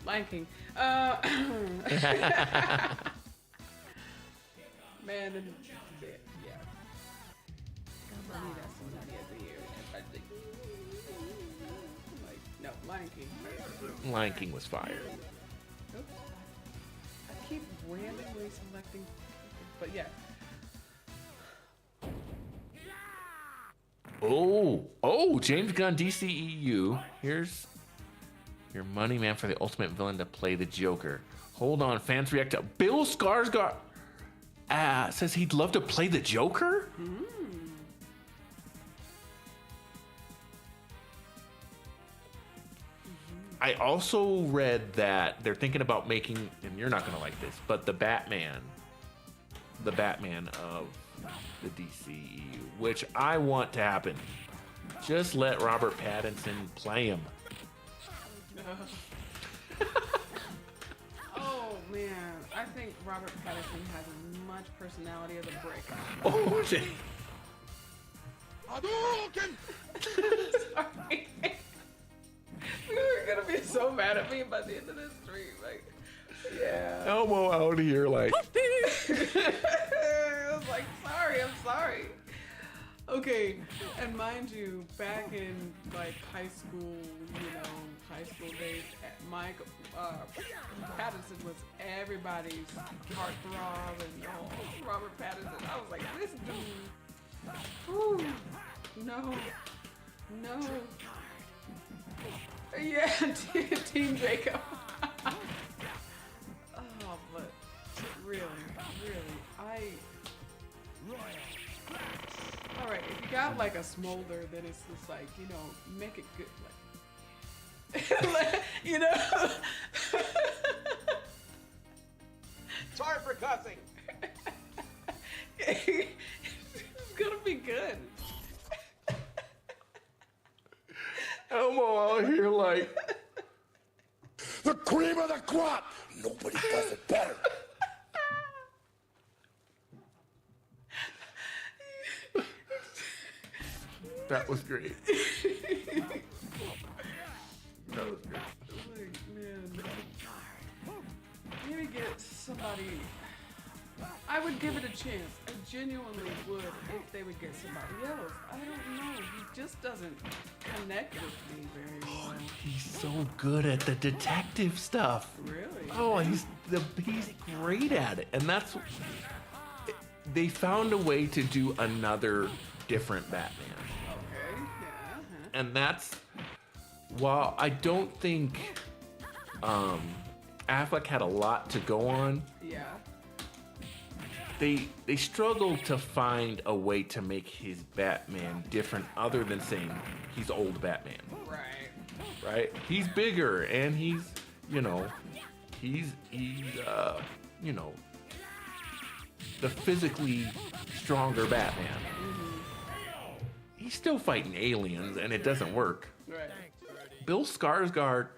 Lion King. Man, and yeah. For me, that's somebody of the year. I think. Like, no, Lion King. Lion King was fire. Oops. I keep randomly selecting, but yeah. Oh, James Gunn, DCEU. Here's your money, man, for the ultimate villain to play the Joker. Hold on, fans react to Bill Skarsgård. Says he'd love to play the Joker? I also read that they're thinking about making, and you're not going to like this, but the Batman of the DCEU, which I want to happen. Just let Robert Pattinson play him. Oh man, I think Robert Pattinson has as much personality as a brick. Oh, shit. Sorry. You were gonna be so mad at me by the end of this stream. Like, yeah. Elmo out here, like. I was like, sorry, I'm sorry. Okay, and mind you, back in like high school days, Mike Pattinson was everybody's heartthrob, and Robert Pattinson. I was like, this dude, whew, no. No. Yeah, Team Jacob. Oh, but really, Alright, if you got like a smolder, then it's just like, you know, make it good. Like, you know? Sorry for cussing. It's gonna be good. Elmo out here like, The cream of the crop. Nobody does it better. that was great. That was great. Like, man. Maybe get somebody. I would give it a chance. I genuinely would if they would get somebody else. I don't know. He just doesn't connect with me very well. He's so good at the detective stuff. Really? Oh, he's great at it, and that's they found a way to do another different Batman, Okay. Yeah. Uh-huh. and that's while I don't think Affleck had a lot to go on. Yeah. They struggled to find a way to make his Batman different, other than saying he's old Batman. Right. Right? He's bigger and he's you know, the physically stronger Batman. He's still fighting aliens and it doesn't work. Right. Bill Skarsgård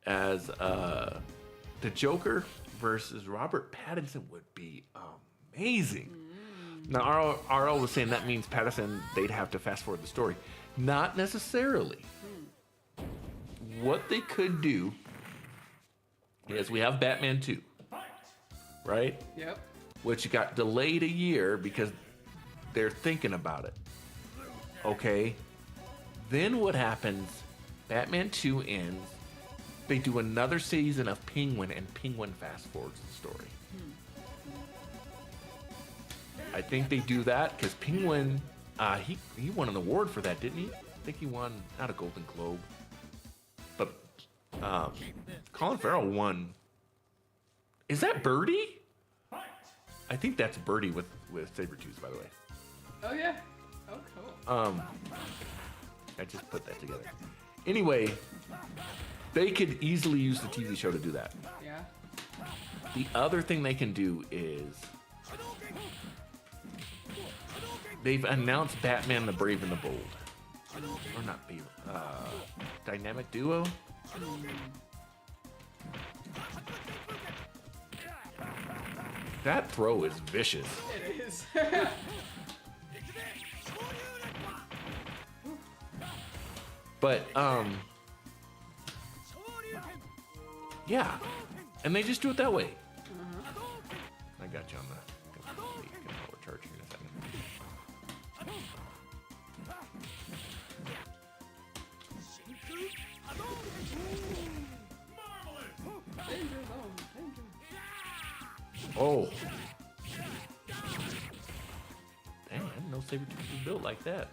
as the Joker versus Robert Pattinson would be amazing. Now, RL was saying that means Pattinson, they'd have to fast forward the story. Not necessarily. What they could do is we have Batman 2, right? Yep. Which got delayed a year because they're thinking about it. Okay. Then what happens? Batman 2 ends. They do another season of Penguin, and Penguin fast forwards the story. I think they do that because Penguin, he won an award for that, didn't he? I think he won, not a Golden Globe, but Colin Farrell won. Is that Birdie? I think that's Birdie with Sabretooth, by the way. Oh yeah. Oh cool. I just put that together. Anyway, they could easily use the TV show to do that. Yeah. The other thing they can do is they've announced Batman the Brave and the Bold. Or not Brave, Dynamic Duo? That throw is vicious. It is. But, yeah. And they just do it that way. I got you on the power charge here in a second. Danger zone. Danger. Oh. Dang, I didn't know Sabretooth was built like that.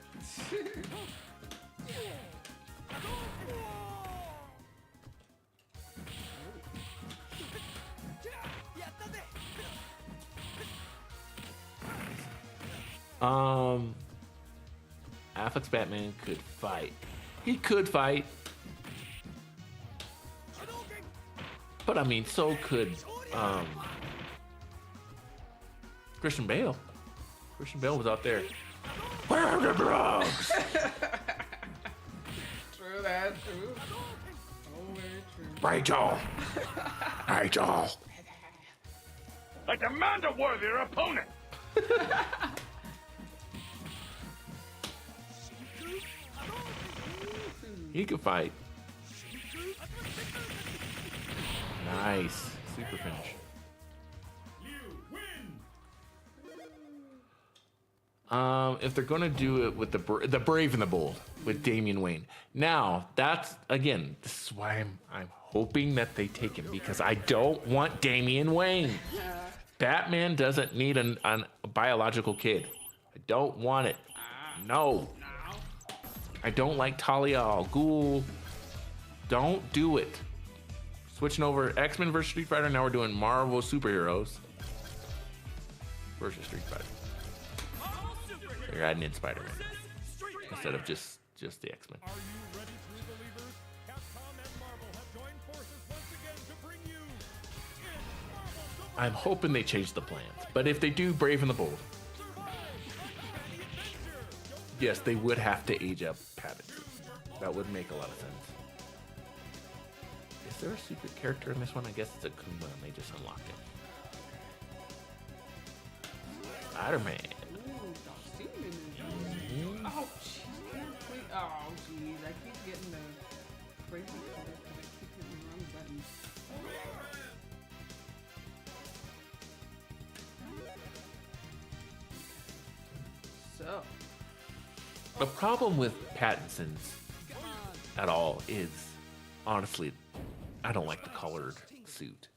Affleck's Batman could fight. He could fight. But I mean, so could Christian Bale. Christian Bale was out there. Where are the drugs? True that. True. Oh, very true. Rachel. Rachel. I demand a worthier opponent. He could fight. Nice. Super finish. If they're gonna do it with the Brave and the Bold with Damian Wayne, now that's again. This is why I'm hoping that they take him, because I don't want Damian Wayne. Batman doesn't need a biological kid. I don't want it. No. I don't like Talia al Ghul. Don't do it. Switching over X-Men versus Street Fighter. Now we're doing Marvel superheroes versus Street Fighter. They're adding in Spider-Man instead of just the X-Men. Are you ready, true believers? Capcom and Marvel have joined forces once again to bring you Marvel Super I'm hoping they change the plans, but if they do, brave and the bold. Yes, they would have to age up Pattinson. That would make a lot of sense. Is there a secret character in this one? I guess it's Akuma and they just unlocked it. Spider-Man. Oh, jeez. Oh, jeez. I keep getting the crazy color because I keep hitting the wrong button. So. The problem with Pattinson's at all is, honestly, I don't like the collared suit.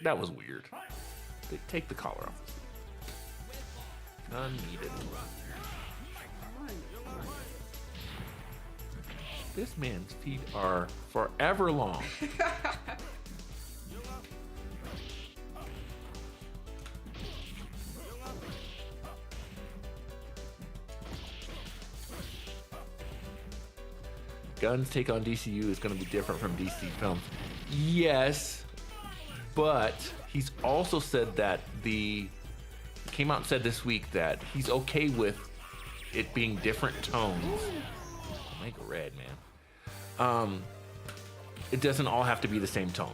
That was weird. They take the collar off the suit. Unneeded. This man's feet are forever long. Gunn's take on DCU is going to be different from DC films. Yes, but he's also said that came out and said this week that he's okay with it being different tones. Make it red, man. It doesn't all have to be the same tone.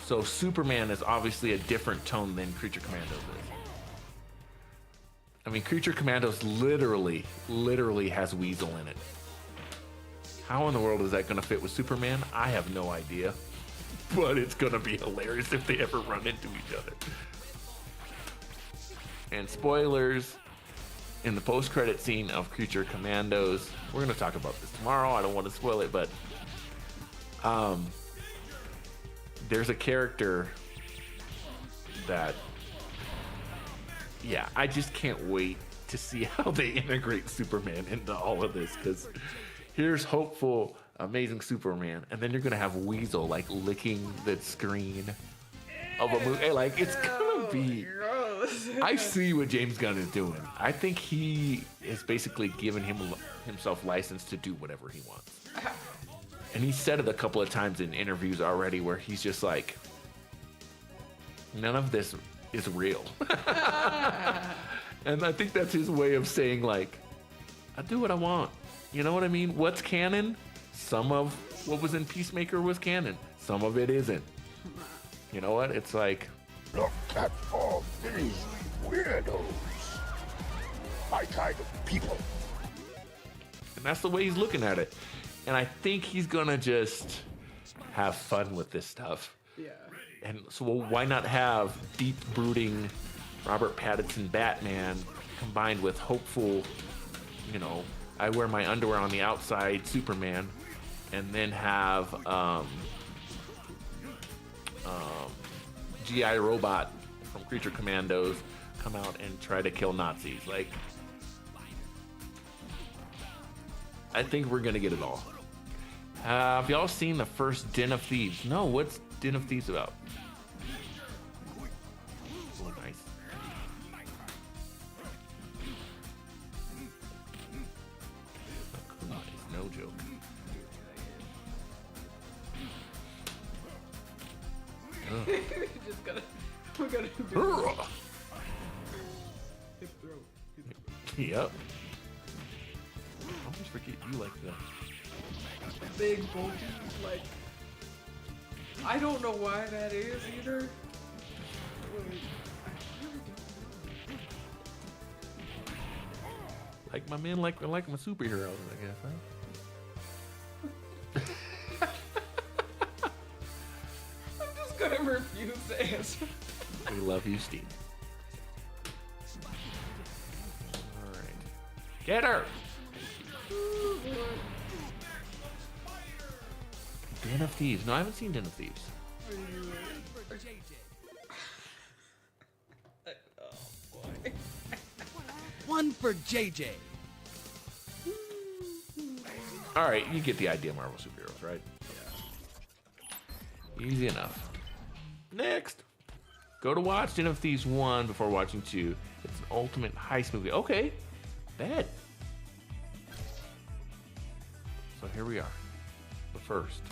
So Superman is obviously a different tone than Creature Commandos is. I mean, Creature Commandos literally has Weasel in it. How in the world is that going to fit with Superman? I have no idea. But it's going to be hilarious if they ever run into each other. And spoilers, in the post-credit scene of Creature Commandos, we're going to talk about this tomorrow. I don't want to spoil it, but there's a character that, yeah, I just can't wait to see how they integrate Superman into all of this, because here's hopeful, amazing Superman, and then you're gonna have Weasel like licking the screen of a movie. Like, it's gonna be Gross. I see what James Gunn is doing. I think he is basically giving himself license to do whatever he wants. And he said it a couple of times in interviews already where he's just like, none of this is real. And I think that's his way of saying, like, I do what I want. You know what I mean? What's canon? Some of what was in Peacemaker was canon. Some of it isn't. You know what? It's like, Look at all these weirdos. My kind of people. and that's the way he's looking at it. And I think he's gonna just have fun with this stuff. Yeah. And so why not have deep brooding Robert Pattinson Batman combined with hopeful, you know, I wear my underwear on the outside Superman, and then have G.I. Robot from Creature Commandos come out and try to kill Nazis. Like, I think we're gonna get it all. Have y'all seen the first Den of Thieves? No, what's Den of Thieves about? Oh, nice. Akuma is no joke. We're gonna do hip throat. Yep. I always forget you like that. Big bulky, like, I don't know why that is either. Wait, I really don't. Like my men like my superheroes, I guess, huh? I'm just gonna refuse to answer. We love you, Steve. Alright. Get her! Den of Thieves. No, I haven't seen Den of Thieves. Oh boy. One for JJ. All right, you get the idea, Marvel superheroes, right? Yeah. Easy enough. Next, go to watch Den of Thieves 1 before watching 2. It's an ultimate heist movie. Okay, bad. So here we are, the first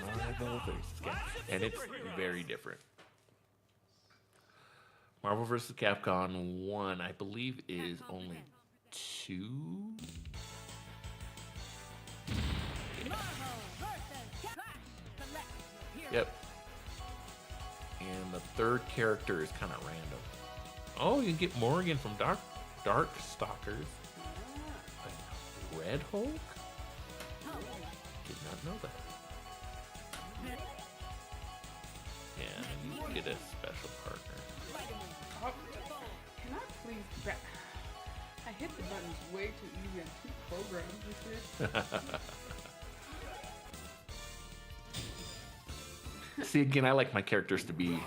Marvel vs. Capcom, and it's very different. Marvel vs. Capcom 1, I believe, is only 2. Yep. And the third character is kind of random. Oh, you can get Morgan from Dark Stalkers. Red Hulk? Did not know that. Yeah, and you get a special partner. Oh, can I please back? I hit the buttons way too easy and too programmed with this. See, again, I like my characters to be,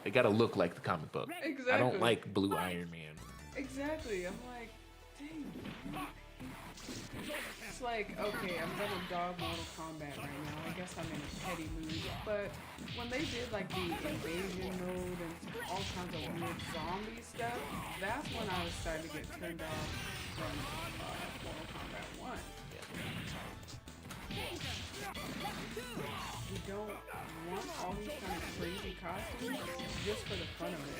they gotta look like the comic book. Exactly. I don't like Blue Iron Man. Exactly. I'm like, dang. It's like, okay, I'm gonna dog Mortal Kombat right now. I guess I'm in a petty mood. But when they did like the invasion mode and all kinds of weird zombie stuff, that's when I was starting to get turned off from Mortal Kombat 1. We don't want all these kind of crazy costumes just for the fun of it.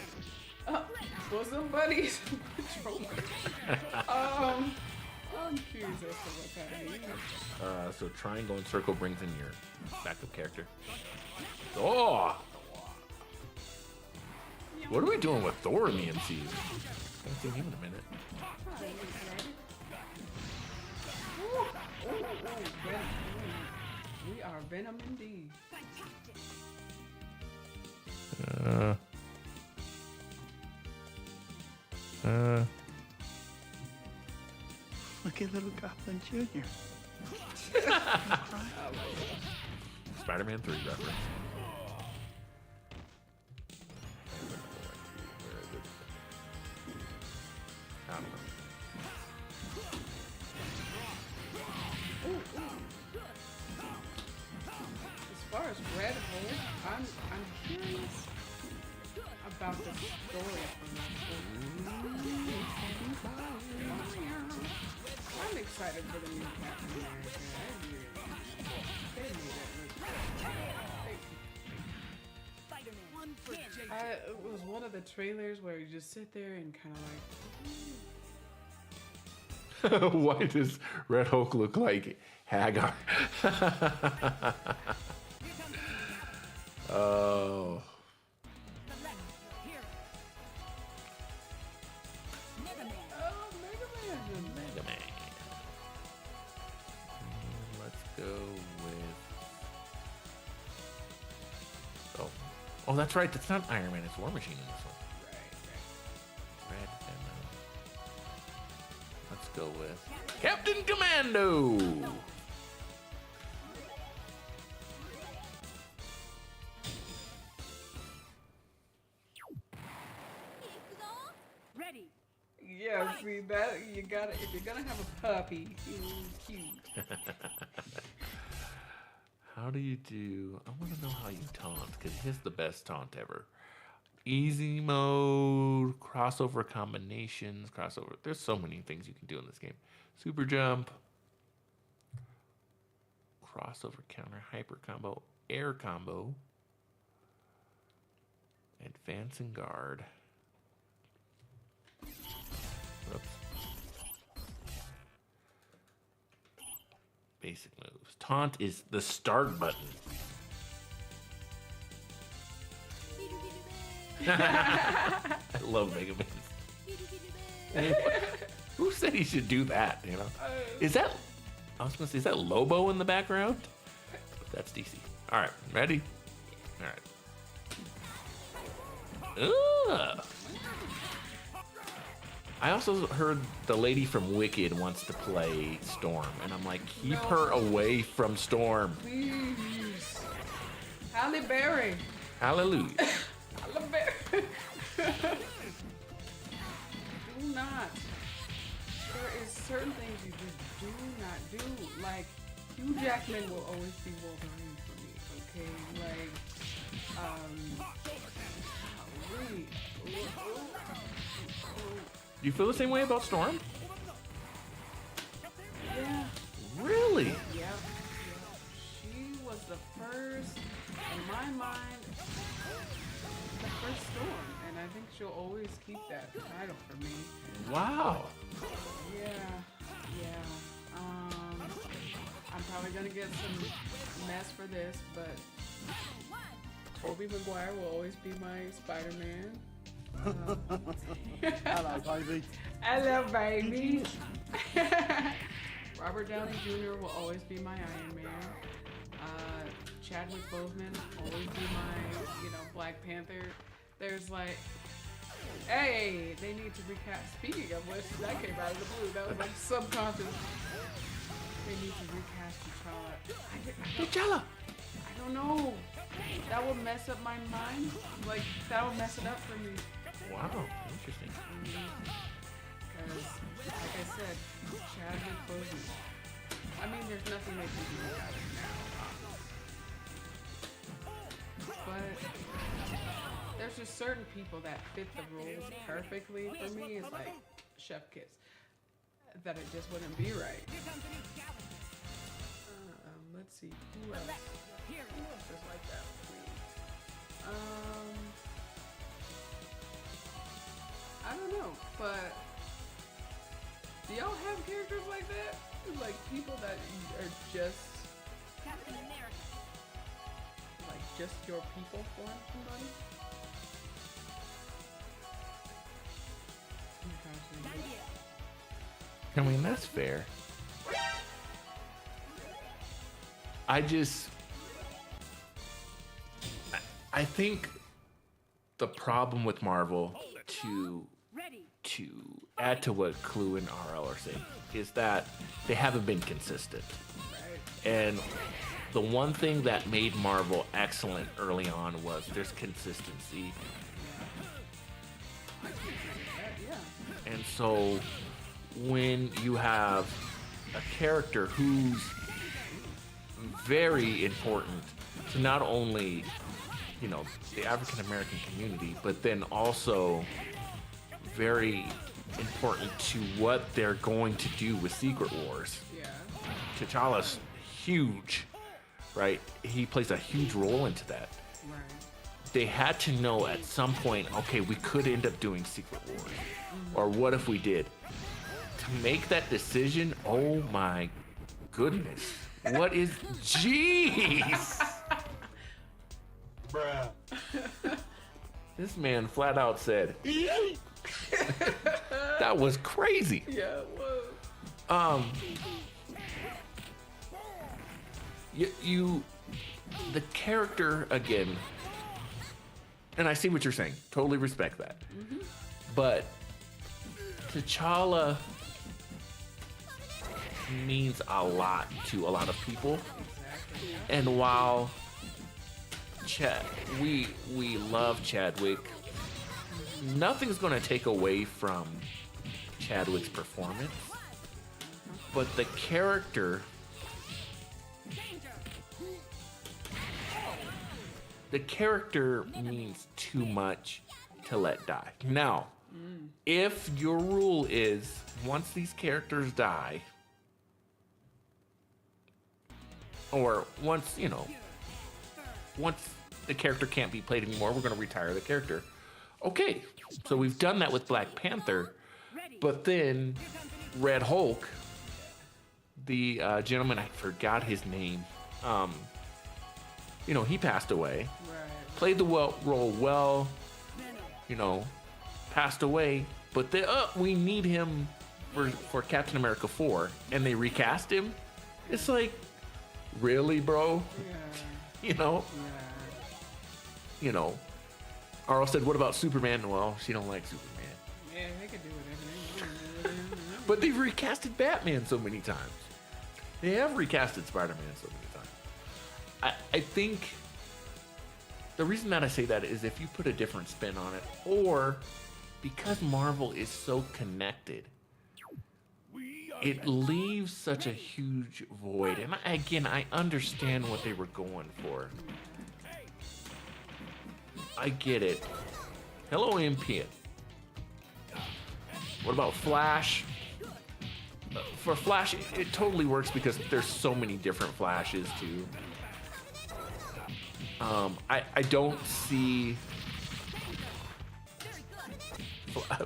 Bosom buddies. I'm curious as to what that means. So triangle and circle brings in your backup character. Oh! What are we doing with Thor in the MCU? I haven't seen him in a minute. Venom. We are Venom indeed. Look at little Goblin Jr. Spider-Man 3 reference. I don't know. As far as Red Hulk, I'm curious about the story from that book. I'm excited for the new Captain America. They made it look. It was one of the trailers where you just sit there and kind of like. Why does Red Hulk look like Hagar? Oh. Mega Man. Let's go with. Oh, that's right. That's not Iron Man. It's War Machine in this one. Red Venom. Let's go with Captain Commando. Ready. Yeah, see that you gotta if you're gonna have a puppy, he's cute. How do you do? I want to know how you taunt because he's the best taunt ever. Easy mode, crossover combinations, crossover. There's so many things you can do in this game. Super jump, crossover counter, hyper combo, air combo, advance and guard. Oops. Basic moves. Taunt is the start button. I love Mega Man. Who said he should do that? You know, is that? I was gonna say, is that Lobo in the background? That's DC. All right, ready? All right. Ugh. I also heard the lady from Wicked wants to play Storm, and I'm like, keep her away from Storm. Please. Halle Berry. Hallelujah. Halle Berry. Do not. There is certain things you just do not do. Like, Hugh Jackman will always be Wolverine for me, okay? Like, really. Do you feel the same way about Storm? Yeah. Really? Yep. She was the first, in my mind, the first Storm, and I think she'll always keep that title for me. Wow. Yeah. I'm probably gonna get some mess for this, but Tobey Maguire will always be my Spider-Man. Hello, baby. Hello, baby. Robert Downey Jr. will always be my Iron Man. Chadwick Boseman will always be my, Black Panther. There's like, hey, they need to recast. Speaking of which, that came out of the blue. That was like subconscious. They need to recast T'Challa. I don't know. That would mess up my mind. Like, that would mess it up for me. Wow. Interesting. Because, like I said, Chadwick Boseman. I mean, there's nothing they can do about it now. But there's just certain people that fit the roles perfectly. For me, it's like Chef Kiss. That it just wouldn't be right. Let's see. Who else? Who else is like that for me? I don't know, but do y'all have characters like that? Like people that are just Captain America. like just your people for somebody? I mean, that's fair. I think the problem with Marvel, to add to what Clue and RL are saying, is that they haven't been consistent. And the one thing that made Marvel excellent early on was there's consistency. And so when you have a character who's very important to not only, the African American community, but then also very important to what they're going to do with Secret Wars. Yeah. T'Challa's huge, right? He plays a huge role into that. Right. They had to know at some point, okay, we could end up doing Secret Wars. Or what if we did? To make that decision, oh my goodness. What is... Jeez! Bruh. This man flat out said... That was crazy. Yeah, it was. The character, again, and I see what you're saying. Totally respect that. But T'Challa means a lot to a lot of people. And while we love Chadwick, nothing's going to take away from Chadwick's performance. But the character, means too much to let die. Now, if your rule is once these characters die, or once the character can't be played anymore, we're going to retire the character. Okay, so we've done that with Black Panther, but then Red Hulk, the gentleman, I forgot his name, he passed away. Right. Played the role well, passed away, but we need him for Captain America 4, and they recast him. It's like, really, bro? Yeah. Arl said, what about Superman? Well, she don't like Superman. Yeah, they could do whatever. But they've recasted Batman so many times. They have recasted Spider-Man so many times. I think the reason that I say that is if you put a different spin on it, or because Marvel is so connected, it leaves such a huge void. And again, I understand what they were going for. I get it. Hello, MP. What about Flash? For Flash, it totally works because there's so many different Flashes too. I don't see.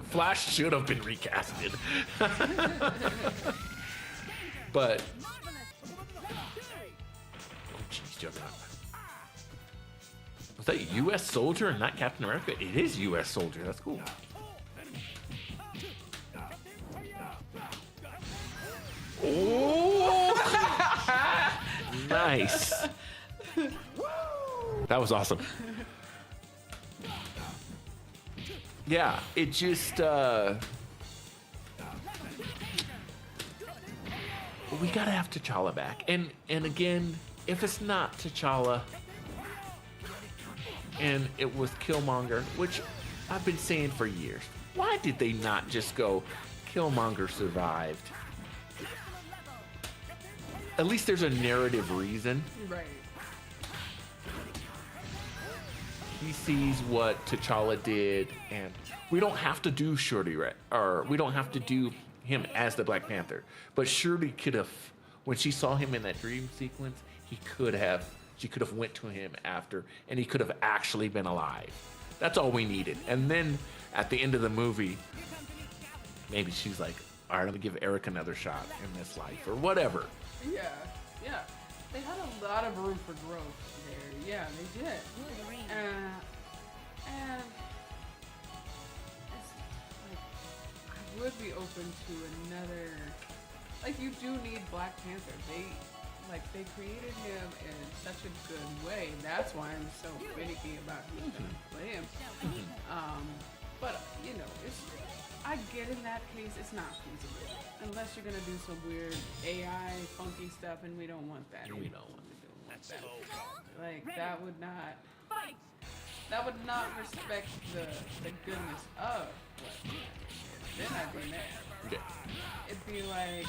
Flash should have been recasted. But oh jeez, Juggernaut. Was that U.S. Soldier and not Captain America? It is U.S. Soldier. That's cool. Oh, nice. That was awesome. Yeah, it just we gotta have T'Challa back, and again, if it's not T'Challa and it was Killmonger, which I've been saying for years, why did they not just go Killmonger survived? At least there's a narrative reason. Right. He sees what T'Challa did, and we don't have to do Shuri, or we don't have to do him as the Black Panther. But Shuri could have, when she saw him in that dream sequence, she could have went to him after, and he could have actually been alive. That's all we needed. And then at the end of the movie, maybe she's like, all right, let me give Eric another shot in this life, or whatever. Yeah, yeah. They had a lot of room for growth there. Yeah, they did. And it's like, I would be open to another. Like, you do need Black Panther. They created him in such a good way. That's why I'm so finicky about who's gonna play him. But you know, I get in that case, it's not feasible unless you're gonna do some weird AI funky stuff, and we don't want that. We don't want that. Like that would not respect the goodness of Black Panther. Then I'd be mad. Okay. It'd be like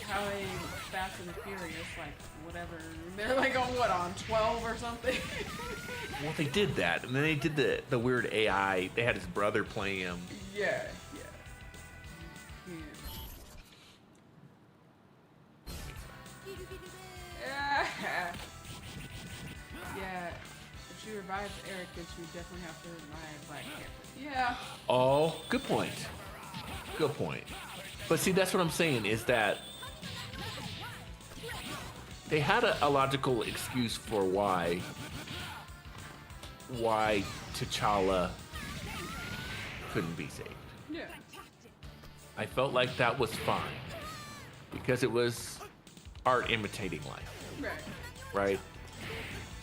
how a Fast and the Furious, like whatever, they're like on 12 or something. Well, they did that, and then they did the weird AI. They had his brother play him. Yeah. Yeah, if she revives Eric, then she would definitely have to revive Black Panther. Yeah. Oh, good point. Good point. But see, that's what I'm saying, is that they had a logical excuse for why T'Challa couldn't be saved. Yeah. I felt like that was fine because it was art imitating life. Right?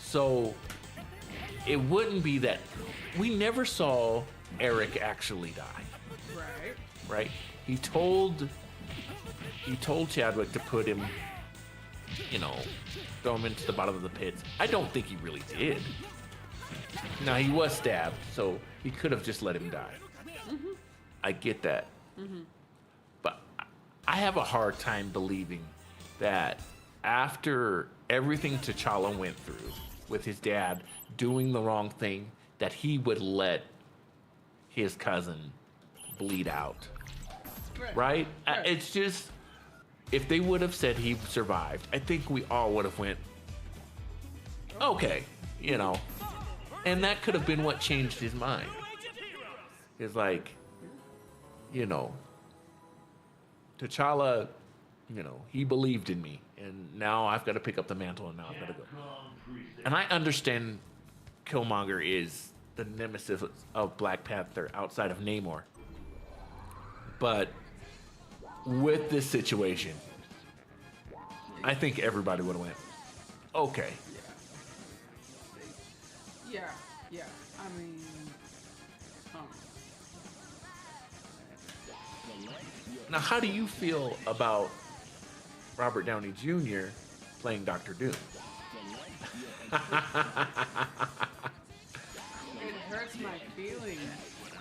So it wouldn't be that we never saw Eric actually die. Right? He told Chadwick to put him, throw him into the bottom of the pits. I don't think he really did. Now, he was stabbed, so he could have just let him die. Mm-hmm. I get that. Mm-hmm. But I have a hard time believing that after everything T'Challa went through with his dad doing the wrong thing, that he would let his cousin bleed out. Right? It's just, if they would have said he survived, I think we all would have went, okay, and that could have been what changed his mind. It's like, T'Challa, he believed in me, and now I've got to pick up the mantle, and now I've got to go. And I understand Killmonger is the nemesis of Black Panther outside of Namor. But with this situation, I think everybody would have went, okay. Yeah. I mean, Now, how do you feel about Robert Downey Jr. playing Dr. Doom? It hurts my feelings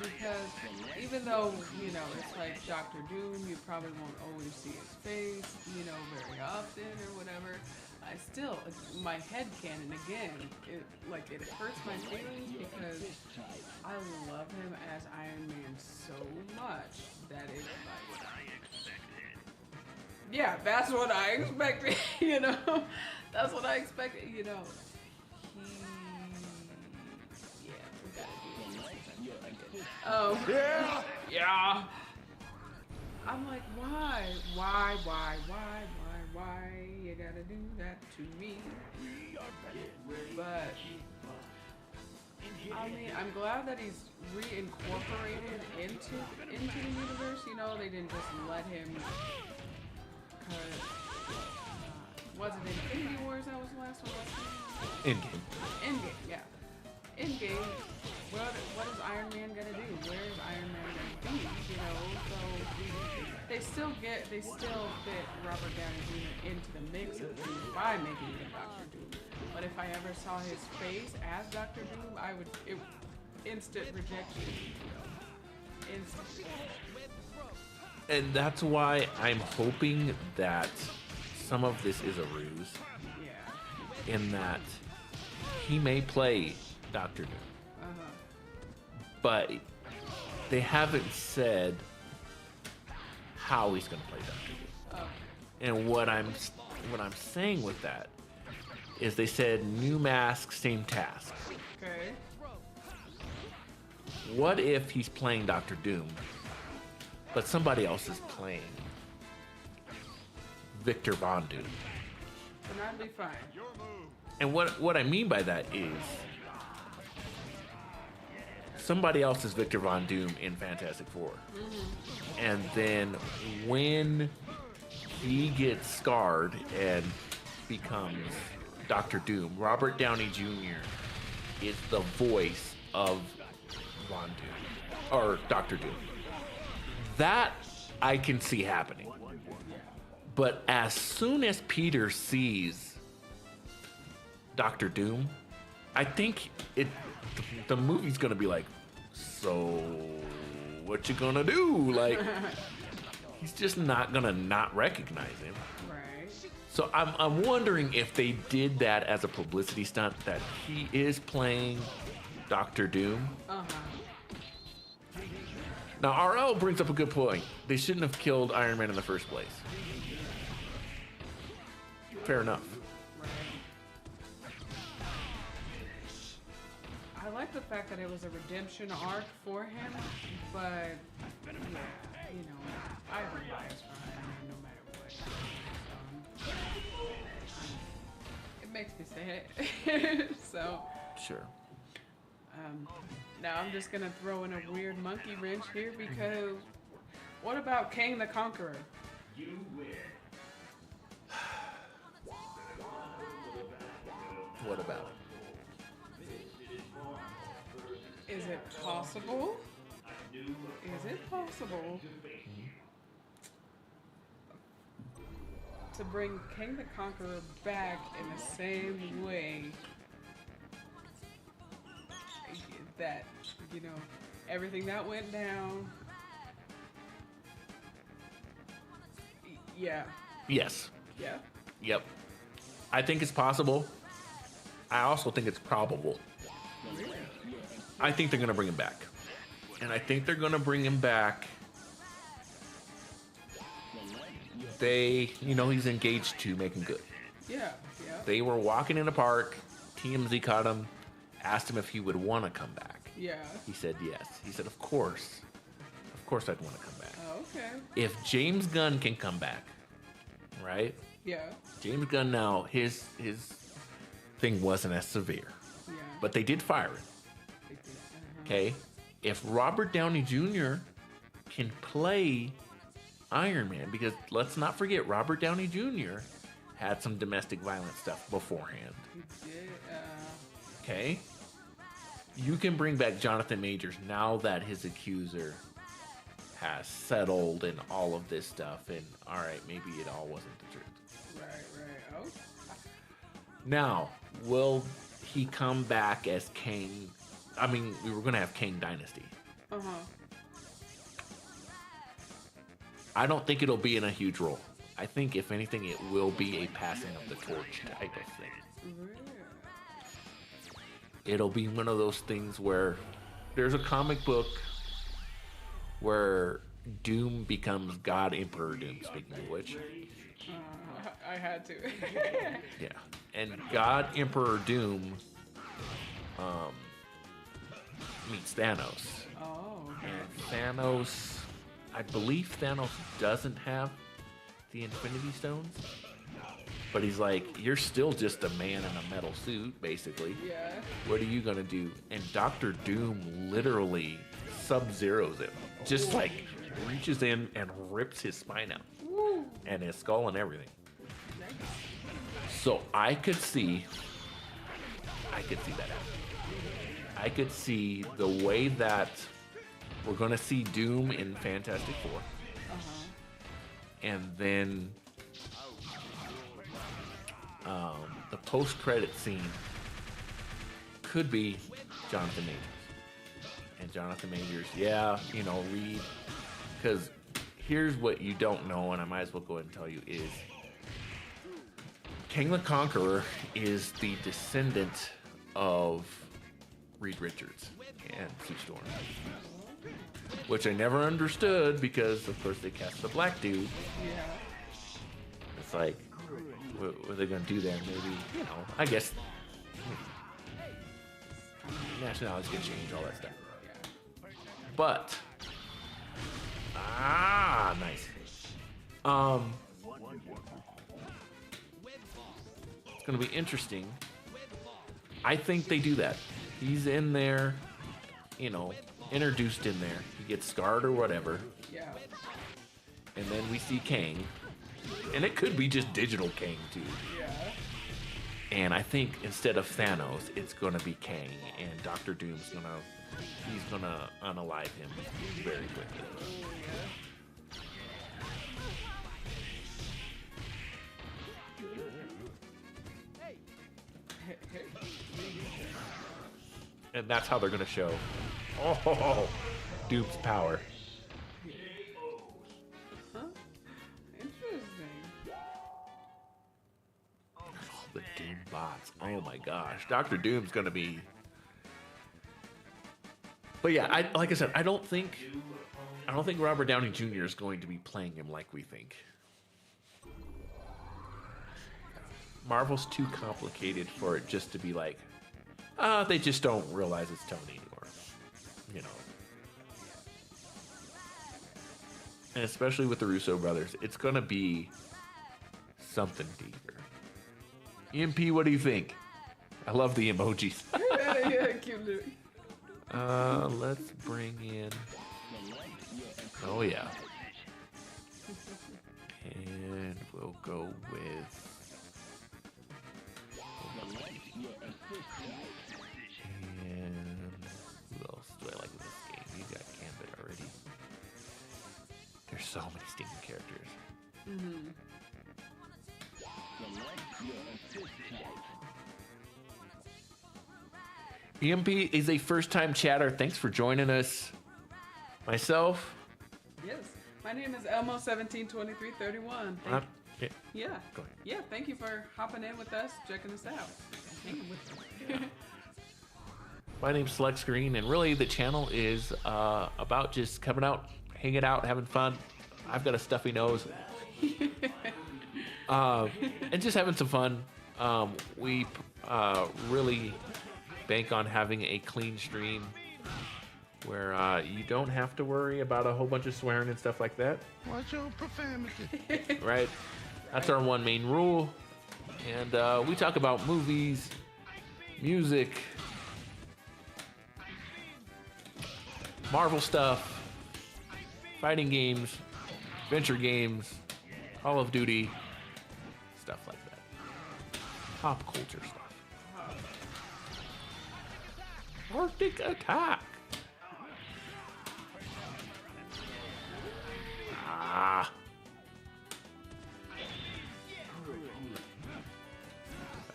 because even though, you know, it's like Doctor Doom, you probably won't always see his face, you know, very often or whatever. I still, my head canon again, it hurts my feelings because I love him as Iron Man so much that it's like, yeah, that's what I expected, you know, that's what I expected, you know. Yeah. I'm like, why you gotta do that to me? But I mean, I'm glad that he's reincorporated into the universe. You know, they didn't just let him. Was it Infinity Wars that was the last one? Endgame, yeah. Endgame. What is Iron Man gonna do? Where is Iron Man gonna be? You know, so they still fit Robert Downey Jr. into the mix of things by making him Doctor Doom. But if I ever saw his face as Doctor Doom, instant rejection. Instant. And that's why I'm hoping that some of this is a ruse. Yeah. In that he may play Doctor Doom. But they haven't said how he's going to play Doctor Doom. Oh. And what I'm saying with that is they said new mask, same task. Okay. What if he's playing Doctor Doom, but somebody else is playing Victor Von Doom? Then I'd be fine. And what I mean by that is somebody else is Victor Von Doom in Fantastic Four. And then when he gets scarred and becomes Doctor Doom, Robert Downey Jr. is the voice of Von Doom, or Doctor Doom. That I can see happening. But as soon as Peter sees Doctor Doom, I think the movie's gonna be like, so what you gonna do? Like, he's just not gonna not recognize him. Right. So I'm wondering if they did that as a publicity stunt, that he is playing Doctor Doom. Now RL brings up a good point. They shouldn't have killed Iron Man in the first place. Fair enough. I like the fact that it was a redemption arc for him, but yeah, you know, I have a bias for Iron Man no matter what. It makes me sad. So. Sure. Now I'm just gonna throw in a weird monkey wrench here because what about Kang the Conqueror? You win. What about it? Is it possible? Is it possible to bring King the Conqueror back in the same way that, you know, everything that went down? Yeah. Yes. Yeah. Yep. I think it's possible. I also think it's probable. Really? I think they're going to bring him back. And I think they're going to bring him back. He's engaged to making good. Yeah. Yeah. They were walking in a park. TMZ caught him, asked him if he would want to come back. Yeah. He said yes. He said, of course. Of course I'd want to come back. Oh, okay. If James Gunn can come back, right? Yeah. James Gunn now, his thing wasn't as severe. Yeah. But they did fire him. Okay? If Robert Downey Jr. can play Iron Man, because let's not forget, Robert Downey Jr. had some domestic violence stuff beforehand. He did. Okay? You can bring back Jonathan Majors now that his accuser has settled and all of this stuff, and all right, maybe it all wasn't the truth. Right. Oh. Now, will he come back as Kang? I mean, we were going to have Kang Dynasty. Uh-huh. I don't think it'll be in a huge role. I think, if anything, it will be a passing of the torch type of thing. Really? It'll be one of those things where there's a comic book where Doom becomes God Emperor Doom, speaking of which. I had to. Yeah. And God Emperor Doom meets Thanos. Oh, okay. And Thanos, I believe Thanos doesn't have the Infinity Stones. But he's like, you're still just a man in a metal suit, basically. Yeah. What are you gonna do? And Doctor Doom literally sub-zeros him. Just like reaches in and rips his spine out. Woo. And his skull and everything. So I could see that happening. I could see the way that we're gonna see Doom in Fantastic Four. Uh-huh. And then the post-credit scene could be Jonathan Majors. And Jonathan Majors, Reed. Because here's what you don't know, and I might as well go ahead and tell you, is King the Conqueror is the descendant of Reed Richards and Sue Storm. Which I never understood because, of course, they cast the black dude. Yeah. It's like, what are they going to do there? Maybe, I guess nationalities can change, all that stuff. But, nice. It's going to be interesting. I think they do that. He's in there, introduced in there. He gets scarred or whatever. Yeah. And then we see Kang. And it could be just digital Kang, too. Yeah. And I think instead of Thanos, it's going to be Kang. And Doctor Doom's going to unalive him very quickly. And that's how they're going to show Doom's power. Huh? Interesting. The Doom bots. Oh my gosh. Dr. Doom's going to be... But yeah, like I said, I don't think Robert Downey Jr. is going to be playing him like we think. Marvel's too complicated for it just to be like, they just don't realize it's Tony anymore. And especially with the Russo brothers, it's going to be something deeper. EMP, what do you think? I love the emojis. Yeah, cute. Let's bring in... Oh, yeah. And we'll go with... And who else do I like in this game? You got Gambit already. There's so many stinking characters. Mm-hmm. EMP is a first-time chatter. Thanks for joining us. Myself. Yes. My name is Elmo172331. Yeah. Go ahead. Yeah, thank you for hopping in with us, checking us out. Hanging with us. My name's Flex Green, and really the channel is about just coming out, hanging out, having fun. I've got a stuffy nose. And just having some fun. We really bank on having a clean stream where you don't have to worry about a whole bunch of swearing and stuff like that. Watch your profanity. Right? That's our one main rule. And we talk about movies, music, Marvel stuff, fighting games, adventure games, Call of Duty, stuff like that. Pop culture stuff. Arctic Attack. I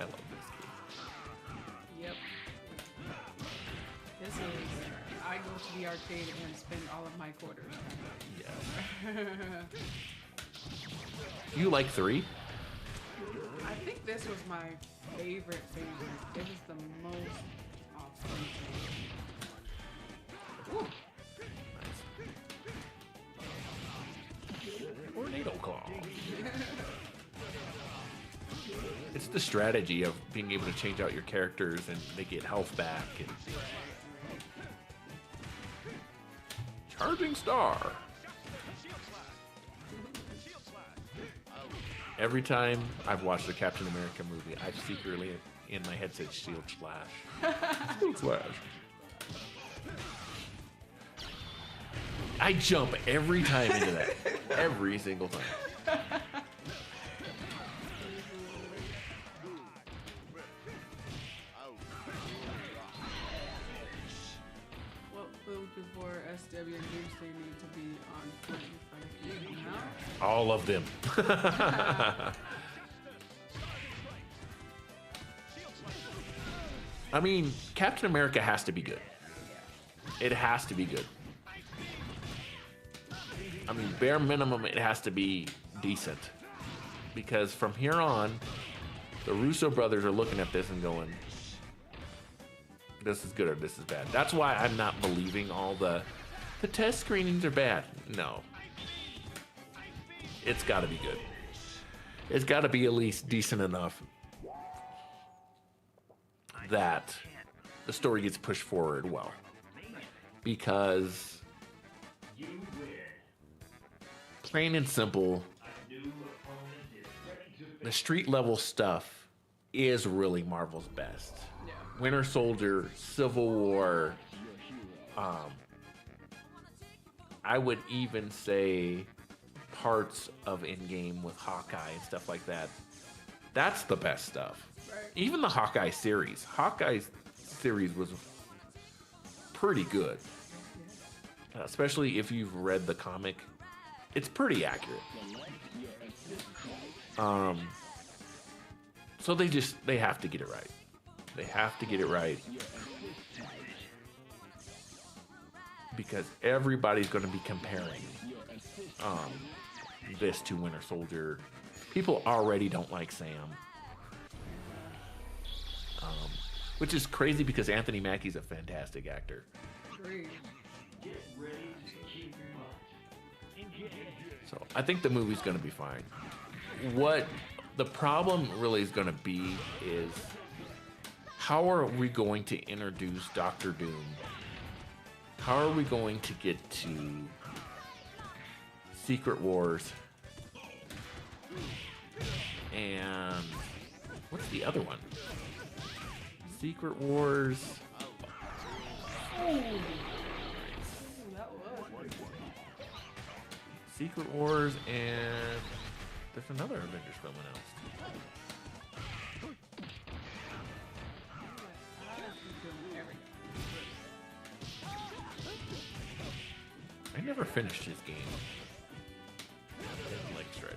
love this game. Yep. This is, I go to the arcade and spend all of my quarters. Yeah. You like 3? I think this was my favorite. It was the most authentic. Ooh. Tornado Claw. It's the strategy of being able to change out your characters and they get health back. And... Charging Star. Every time I've watched a Captain America movie, I've secretly in my head said Shield Slash. Shield Slash. I jump every time into that. Every single time. What food before SW and Doomsday need to be on point in front of you now? All of them. I mean, Captain America has to be good. It has to be good. I mean, bare minimum, it has to be decent. Because from here on, the Russo brothers are looking at this and going, this is good or this is bad. That's why I'm not believing all the test screenings are bad. No. It's got to be good. It's got to be at least decent enough that the story gets pushed forward well. Because plain and simple, the street level stuff is really Marvel's best. Yeah. Winter Soldier, Civil War, I would even say parts of Endgame with Hawkeye and stuff like that. That's the best stuff. Right. Even the Hawkeye series. Hawkeye's series was pretty good. Especially if you've read the comic. It's pretty accurate. So they have to get it right. They have to get it right. Because everybody's going to be comparing this to Winter Soldier. People already don't like Sam. Which is crazy because Anthony Mackie's a fantastic actor. Agreed. So I think the movie's going to be fine. What the problem really is going to be is how are we going to introduce Doctor Doom? How are we going to get to Secret Wars? And what's the other one? Secret Wars. That was. Secret Wars, and there's another Avengers film announced. I never finished his game. Leg Strider.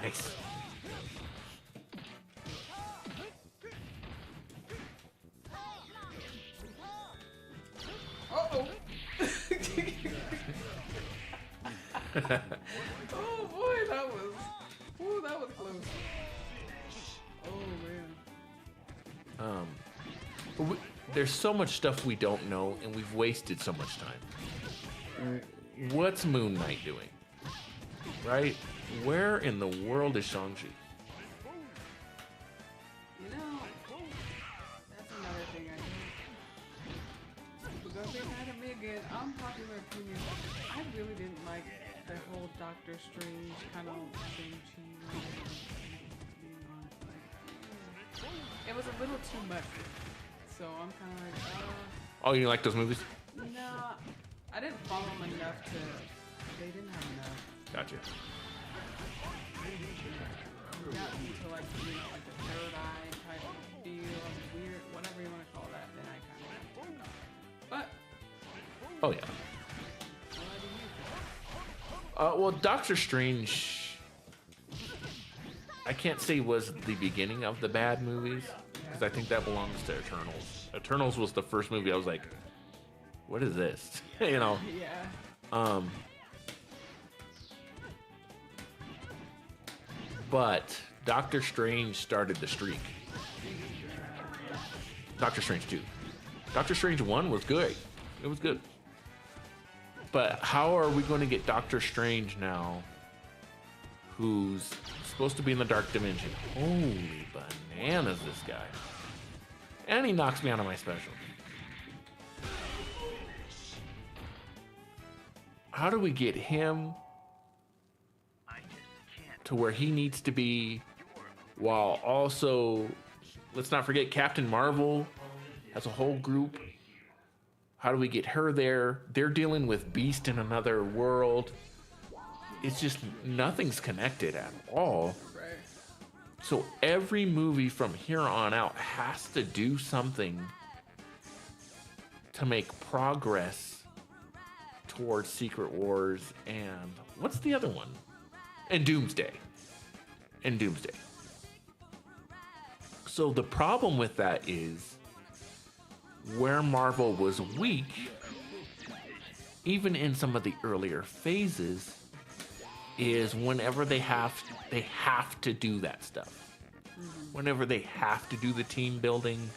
Nice. Uh-oh. Oh boy, that was close. Oh man. There's so much stuff we don't know, and we've wasted so much time. What's Moon Knight doing? Right? Where in the world is Shang-Chi? You know, that's another thing I think. Because they had him again, unpopular opinion, I really didn't like the whole Doctor Strange kind of Shang-Chi. It was a little too much. So I'm kind of like, Oh, you like those movies? no, I didn't follow them enough to, they didn't have enough. Gotcha. Not until like, you know, like the third eye type of deal, weird, whatever you want to call that, then I kind of, but, Oh, yeah. Well, Doctor Strange, I can't say was the beginning of the bad movies, because I think that belongs to Eternals. Eternals was the first movie I was like, what is this? You know? Yeah. But Doctor Strange started the streak. Doctor Strange 2. Doctor Strange 1 was good. It was good. But how are we going to get Doctor Strange now, who's supposed to be in the Dark Dimension? Holy bananas, this guy. And he knocks me out of my special. How do we get him to where he needs to be, while also, let's not forget Captain Marvel has a whole group. How do we get her there? They're dealing with Beast in another world. It's just nothing's connected at all. Right. So every movie from here on out has to do something to make progress towards Secret Wars and what's the other one? And Doomsday. So the problem with that is where Marvel was weak, even in some of the earlier phases, is whenever they have to do that stuff. Whenever they have to do the team building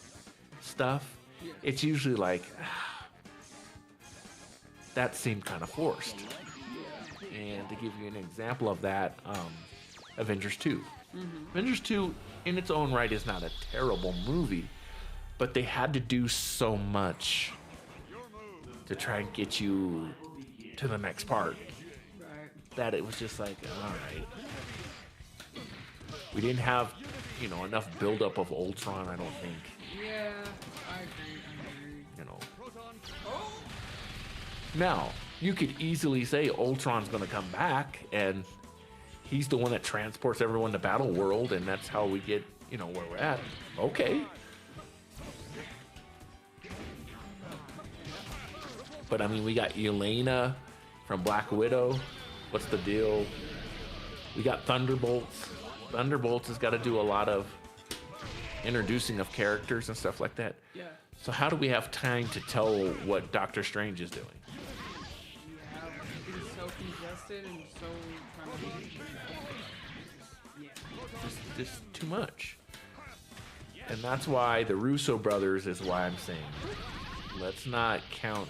stuff, it's usually like, that seemed kind of forced. And to give you an example of that, Avengers 2. Avengers 2, in its own right, is not a terrible movie, but they had to do so much to try and get you to the next part Right. that it was just like, all right. We didn't have, enough buildup of Ultron, I don't think. Yeah, I agree. You know. Now, you could easily say Ultron's going to come back, and he's the one that transports everyone to Battle World, and that's how we get, where we're at. Okay. But, I mean, we got Yelena from Black Widow. What's the deal? We got Thunderbolts. Thunderbolts has got to do a lot of introducing of characters and stuff like that. Yeah. So how do we have time to tell what Doctor Strange is doing? Yeah, being so congested and so trying to be. Just too much. And that's why the Russo brothers is why I'm saying, let's not count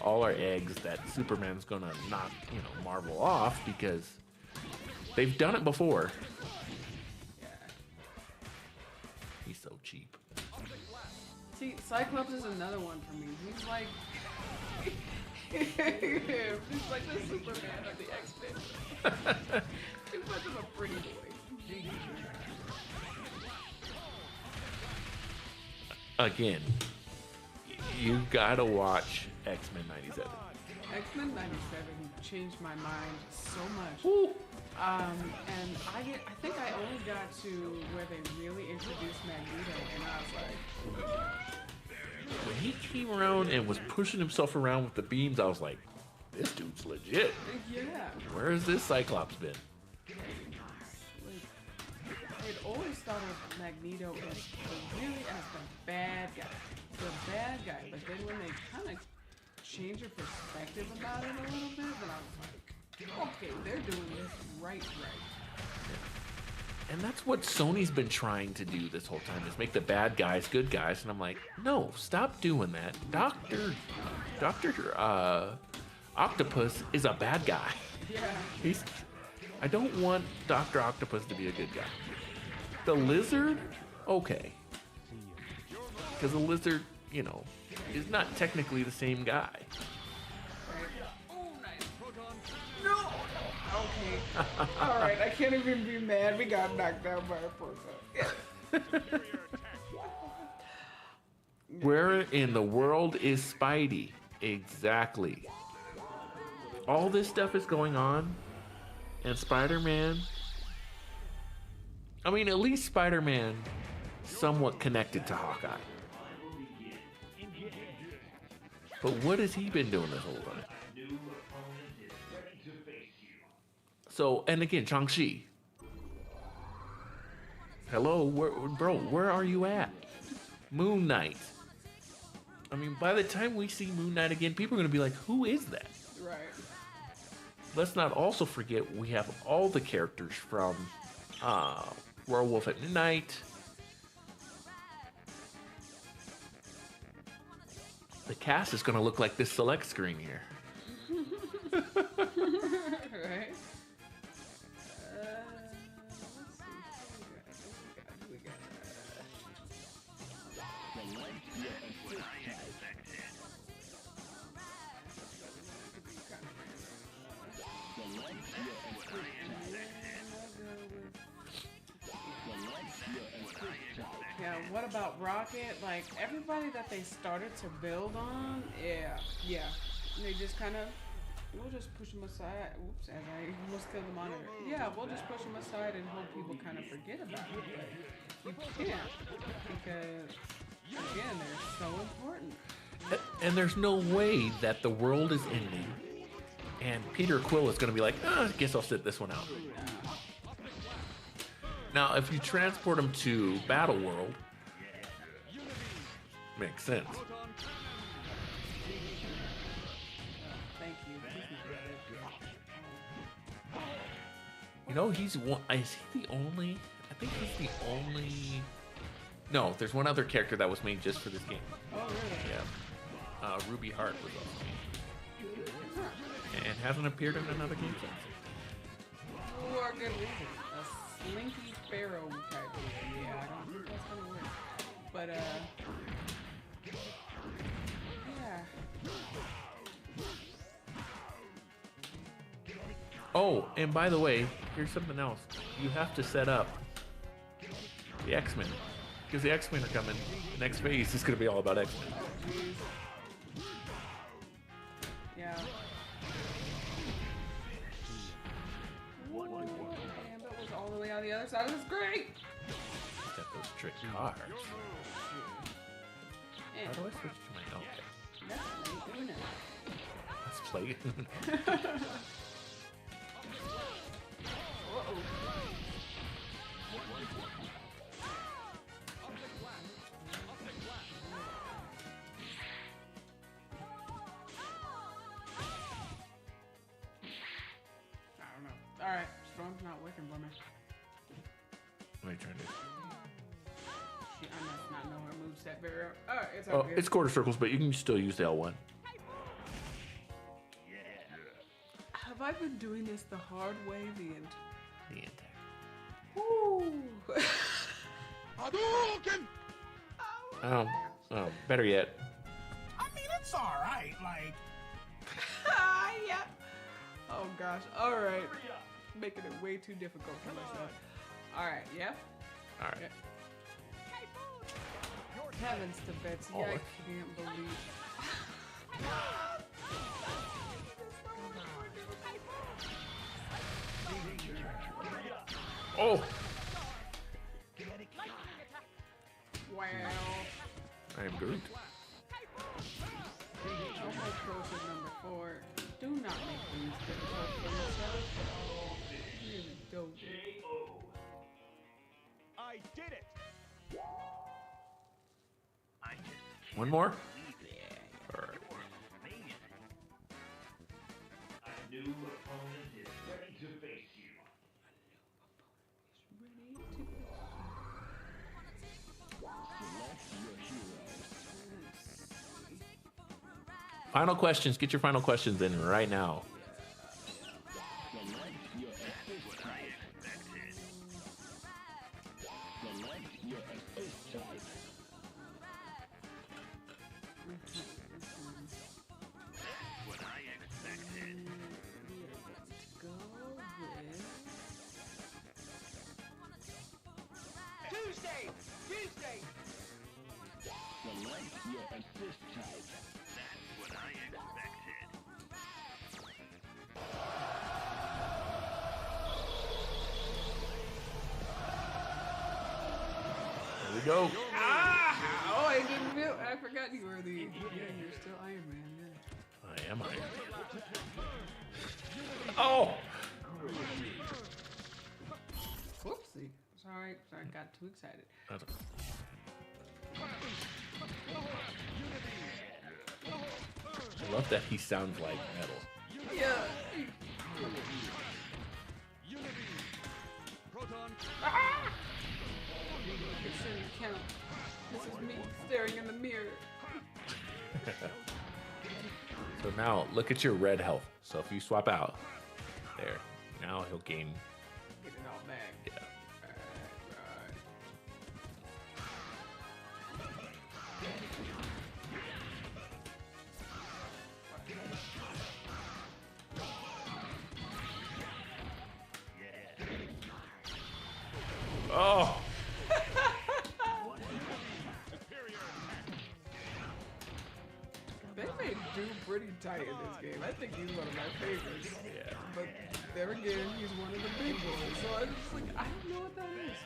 all our eggs that Superman's gonna knock, Marvel off, because they've done it before. He's so cheap. See, Cyclops is another one for me. He's like, he's like the Superman of the X-Men. Too much of a pretty boy. Again, you gotta watch X-Men 97. X-Men 97 changed my mind so much. Ooh. And I think I only got to where they really introduced Magneto, and I was like, When he came around and was pushing himself around with the beams, I was like, this dude's legit. yeah. Where has this Cyclops been? I'd always thought of Magneto as really as the bad guy. But then when they kind of changed their perspective about it a little bit, then I was like, okay, they're doing this right. And that's what Sony's been trying to do this whole time, is make the bad guys good guys. And I'm like, no, stop doing that. Doctor Octopus is a bad guy. Yeah. I don't want Dr. Octopus to be a good guy. The Lizard, okay. Because the Lizard, is not technically the same guy. Oh, nice. No! Okay. Alright, I can't even be mad. We got knocked down by a proton. Where in the world is Spidey? Exactly. All this stuff is going on, and Spider-Man... I mean, at least Spider-Man somewhat connected to Hawkeye. But what has he been doing this whole time? So, and again, Shang-Chi. Hello, bro, where are you at? Moon Knight. I mean, by the time we see Moon Knight again, people are going to be like, who is that? Right. Let's not also forget we have all the characters from Werewolf at Midnight. The cast is going to look like this select screen here. Right. Let's see. We got. Yeah, what about Rocket? Like, everybody that they started to build on, yeah. They just kind of, we'll just push them aside. Oops, as I almost killed the monitor. Yeah, we'll just push them aside and hope people kind of forget about it. But you can't, because, again, they're so important. And there's no way that the world is ending and Peter Quill is going to be like, I guess I'll sit this one out. Now, if you transport him to Battle World, makes sense. Thank you. You know, he's one. Is he the only? I think he's the only. No, there's one other character that was made just for this game. Oh, really? Yeah. Ruby Hart was also made. And hasn't appeared in another game since. For a good reason. A slinky pharaoh type. Yeah, I don't think that's gonna work. But yeah. Oh, and by the way, here's something else. You have to set up the X-Men. Because the X-Men are coming. The next phase is going to be all about X-Men. Jeez. Yeah. Damn, that was all the way on the other side of the screen. Got those trick cards. How do I switch to my okay? That's doing it. Let's play it. I don't know. Alright, Storm's not working for me. Let me turn it. I must not know her moveset very well. Alright, it's all Oh, good. it's quarter circles, but you can still use the L1. Have I been doing this the hard way the The entire. Woo! Hadouken! Oh, better yet. I mean, it's alright, like. Yeah. Oh gosh. Alright. Making it way too difficult for myself. Alright, yeah? All right. Yeah. Heavens to Betsy, Oh, I what? can't believe. Oh, Wow. I am Groot. Almost closer number 4. Do not make things difficult for yourself. Really don't. I did it. One more. All right. A new opponent is ready to face you. Final questions. Get your final questions in right now. Tuesday! Here we go. Oh, I didn't feel. I forgot you were the. Yeah, you're still Iron Man. Yeah. I am Iron Man. Oh! Whoopsie. Sorry, I got too excited. That's I love that he sounds like metal. Yeah. Consider count. This is me staring in the mirror. So now look at your red health. So if you swap out, there, now he'll gain. Get it all back. Yeah. Right. Oh. They made Dude pretty tight in this game. I think he's one of my favorites. Yeah. But there again, he's one of the big boys. So I'm just like, I don't know what that is.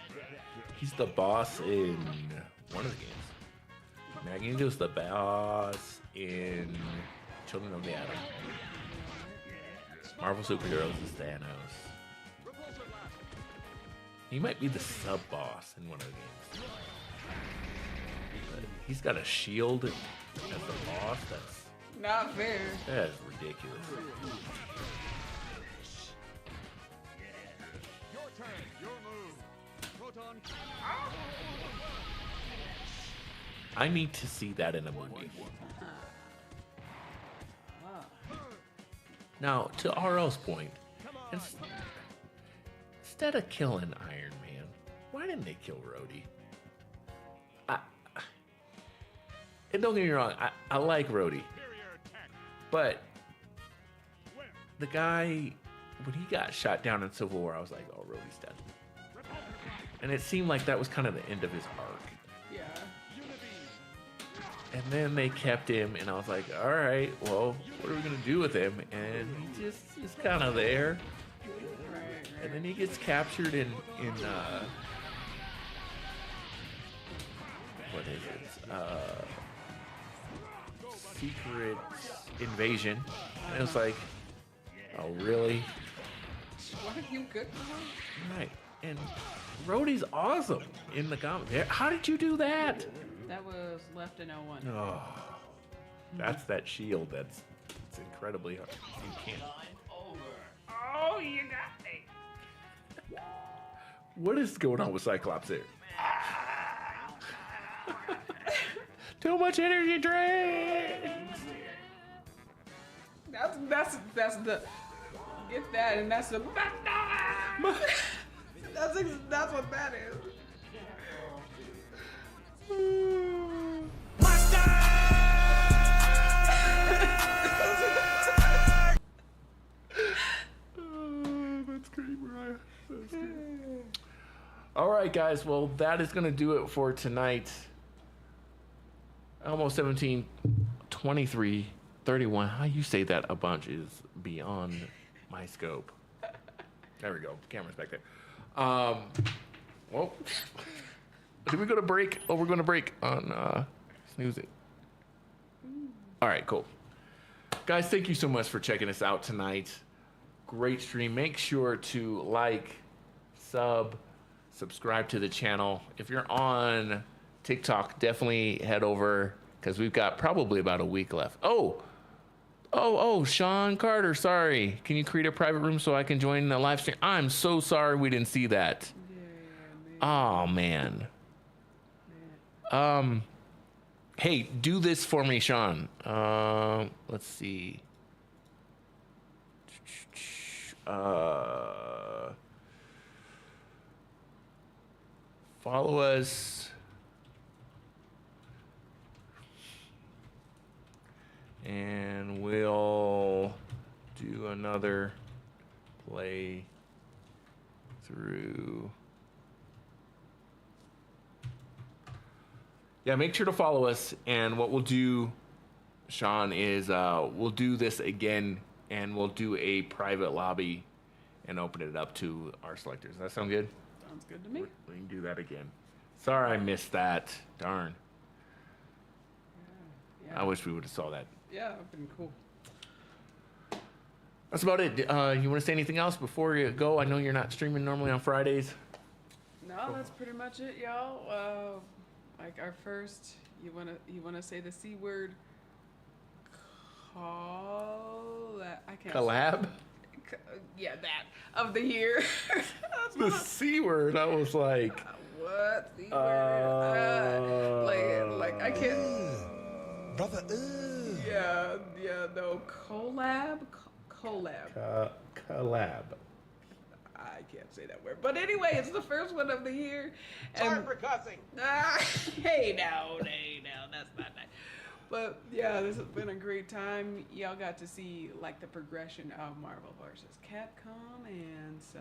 He's the boss in one of the games. Magneto's the boss in Children of the Atom. Marvel Superheroes is Thanos. He might be the sub-boss in one of the games. But he's got a shield as the boss. Not fair. That's ridiculous. Your turn, your move. Proton. I need to see that in a movie. Now, to RL's point, instead of killing Iron Man, why didn't they kill Rhodey? And don't get me wrong, I like Rhodey, but the guy, when he got shot down in Civil War, I was like, oh, Rhodey's dead. And it seemed like that was kind of the end of his arc. Yeah. And then they kept him, and I was like, all right, well, what are we going to do with him? And he just is kind of there. Right. And then he gets captured in what is it? Secret Invasion. And it was like, oh, really? What have you good for? Right. And Rhodey's awesome in the comic. How did you do that? That was left in 01. Oh, that's that shield. It's incredibly hard. You can't. Oh, you got me. What is going on with Cyclops there? Too much energy drain. That's the get that, and that's the that's what that is. That's great, Mariah. That's great. All right, guys. Well, that is going to do it for tonight. Almost 17, 23, 31. How you say that a bunch is beyond my scope. There we go. Camera's back there. Well, did we go to break? Oh, we're going to break on snooze it. All right, cool. Guys, thank you so much for checking us out tonight. Great stream. Make sure to like, subscribe to the channel. If you're on TikTok, definitely head over because we've got probably about a week left. Oh, Sean Carter, sorry. Can you create a private room so I can join the live stream? I'm so sorry we didn't see that. Oh, man. Hey, do this for me, Sean. Let's see. Follow us. And we'll do another play through. Yeah, make sure to follow us. And what we'll do, Sean, is we'll do this again, and we'll do a private lobby and open it up to our selectors. Does that sound good? Sounds good to me. We can do that again. Sorry I missed that. Darn. Yeah. I wish we would have saw that. Yeah, it'd been cool. That's about it. You want to say anything else before you go? I know you're not streaming normally on Fridays. No, No, that's pretty much it, y'all. Like our first, you wanna say the C word? I can't. Collab? Yeah, that of the year. That's The what C word. I was like, what C word? Like I can't. Brother, Yeah, no collab. collab. I can't say that word, but anyway, it's the first one of the year. sorry for cussing. Hey now, that's not nice. But yeah, this has been a great time. Y'all got to see like the progression of Marvel versus Capcom, and so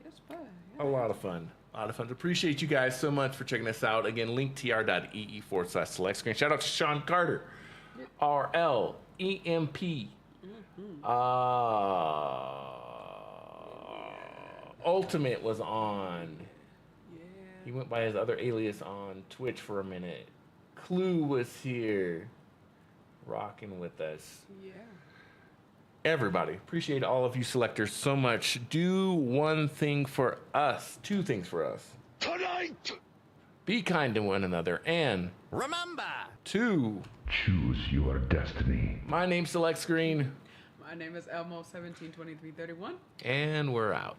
it's fun. A lot of fun. A lot of fun. Appreciate you guys so much for checking us out. Again, linktr.ee/select screen. Shout out to Sean Carter. RLEMP. Ultimate was on. Yeah. He went by his other alias on Twitch for a minute. Clue was here, rocking with us. Yeah. Everybody, appreciate all of you selectors so much. Do one thing for us, two things for us. Tonight! Be kind to one another, and Remember! two. Choose your destiny. My name's Select Screen, My name is Elmo 172331. and we're out.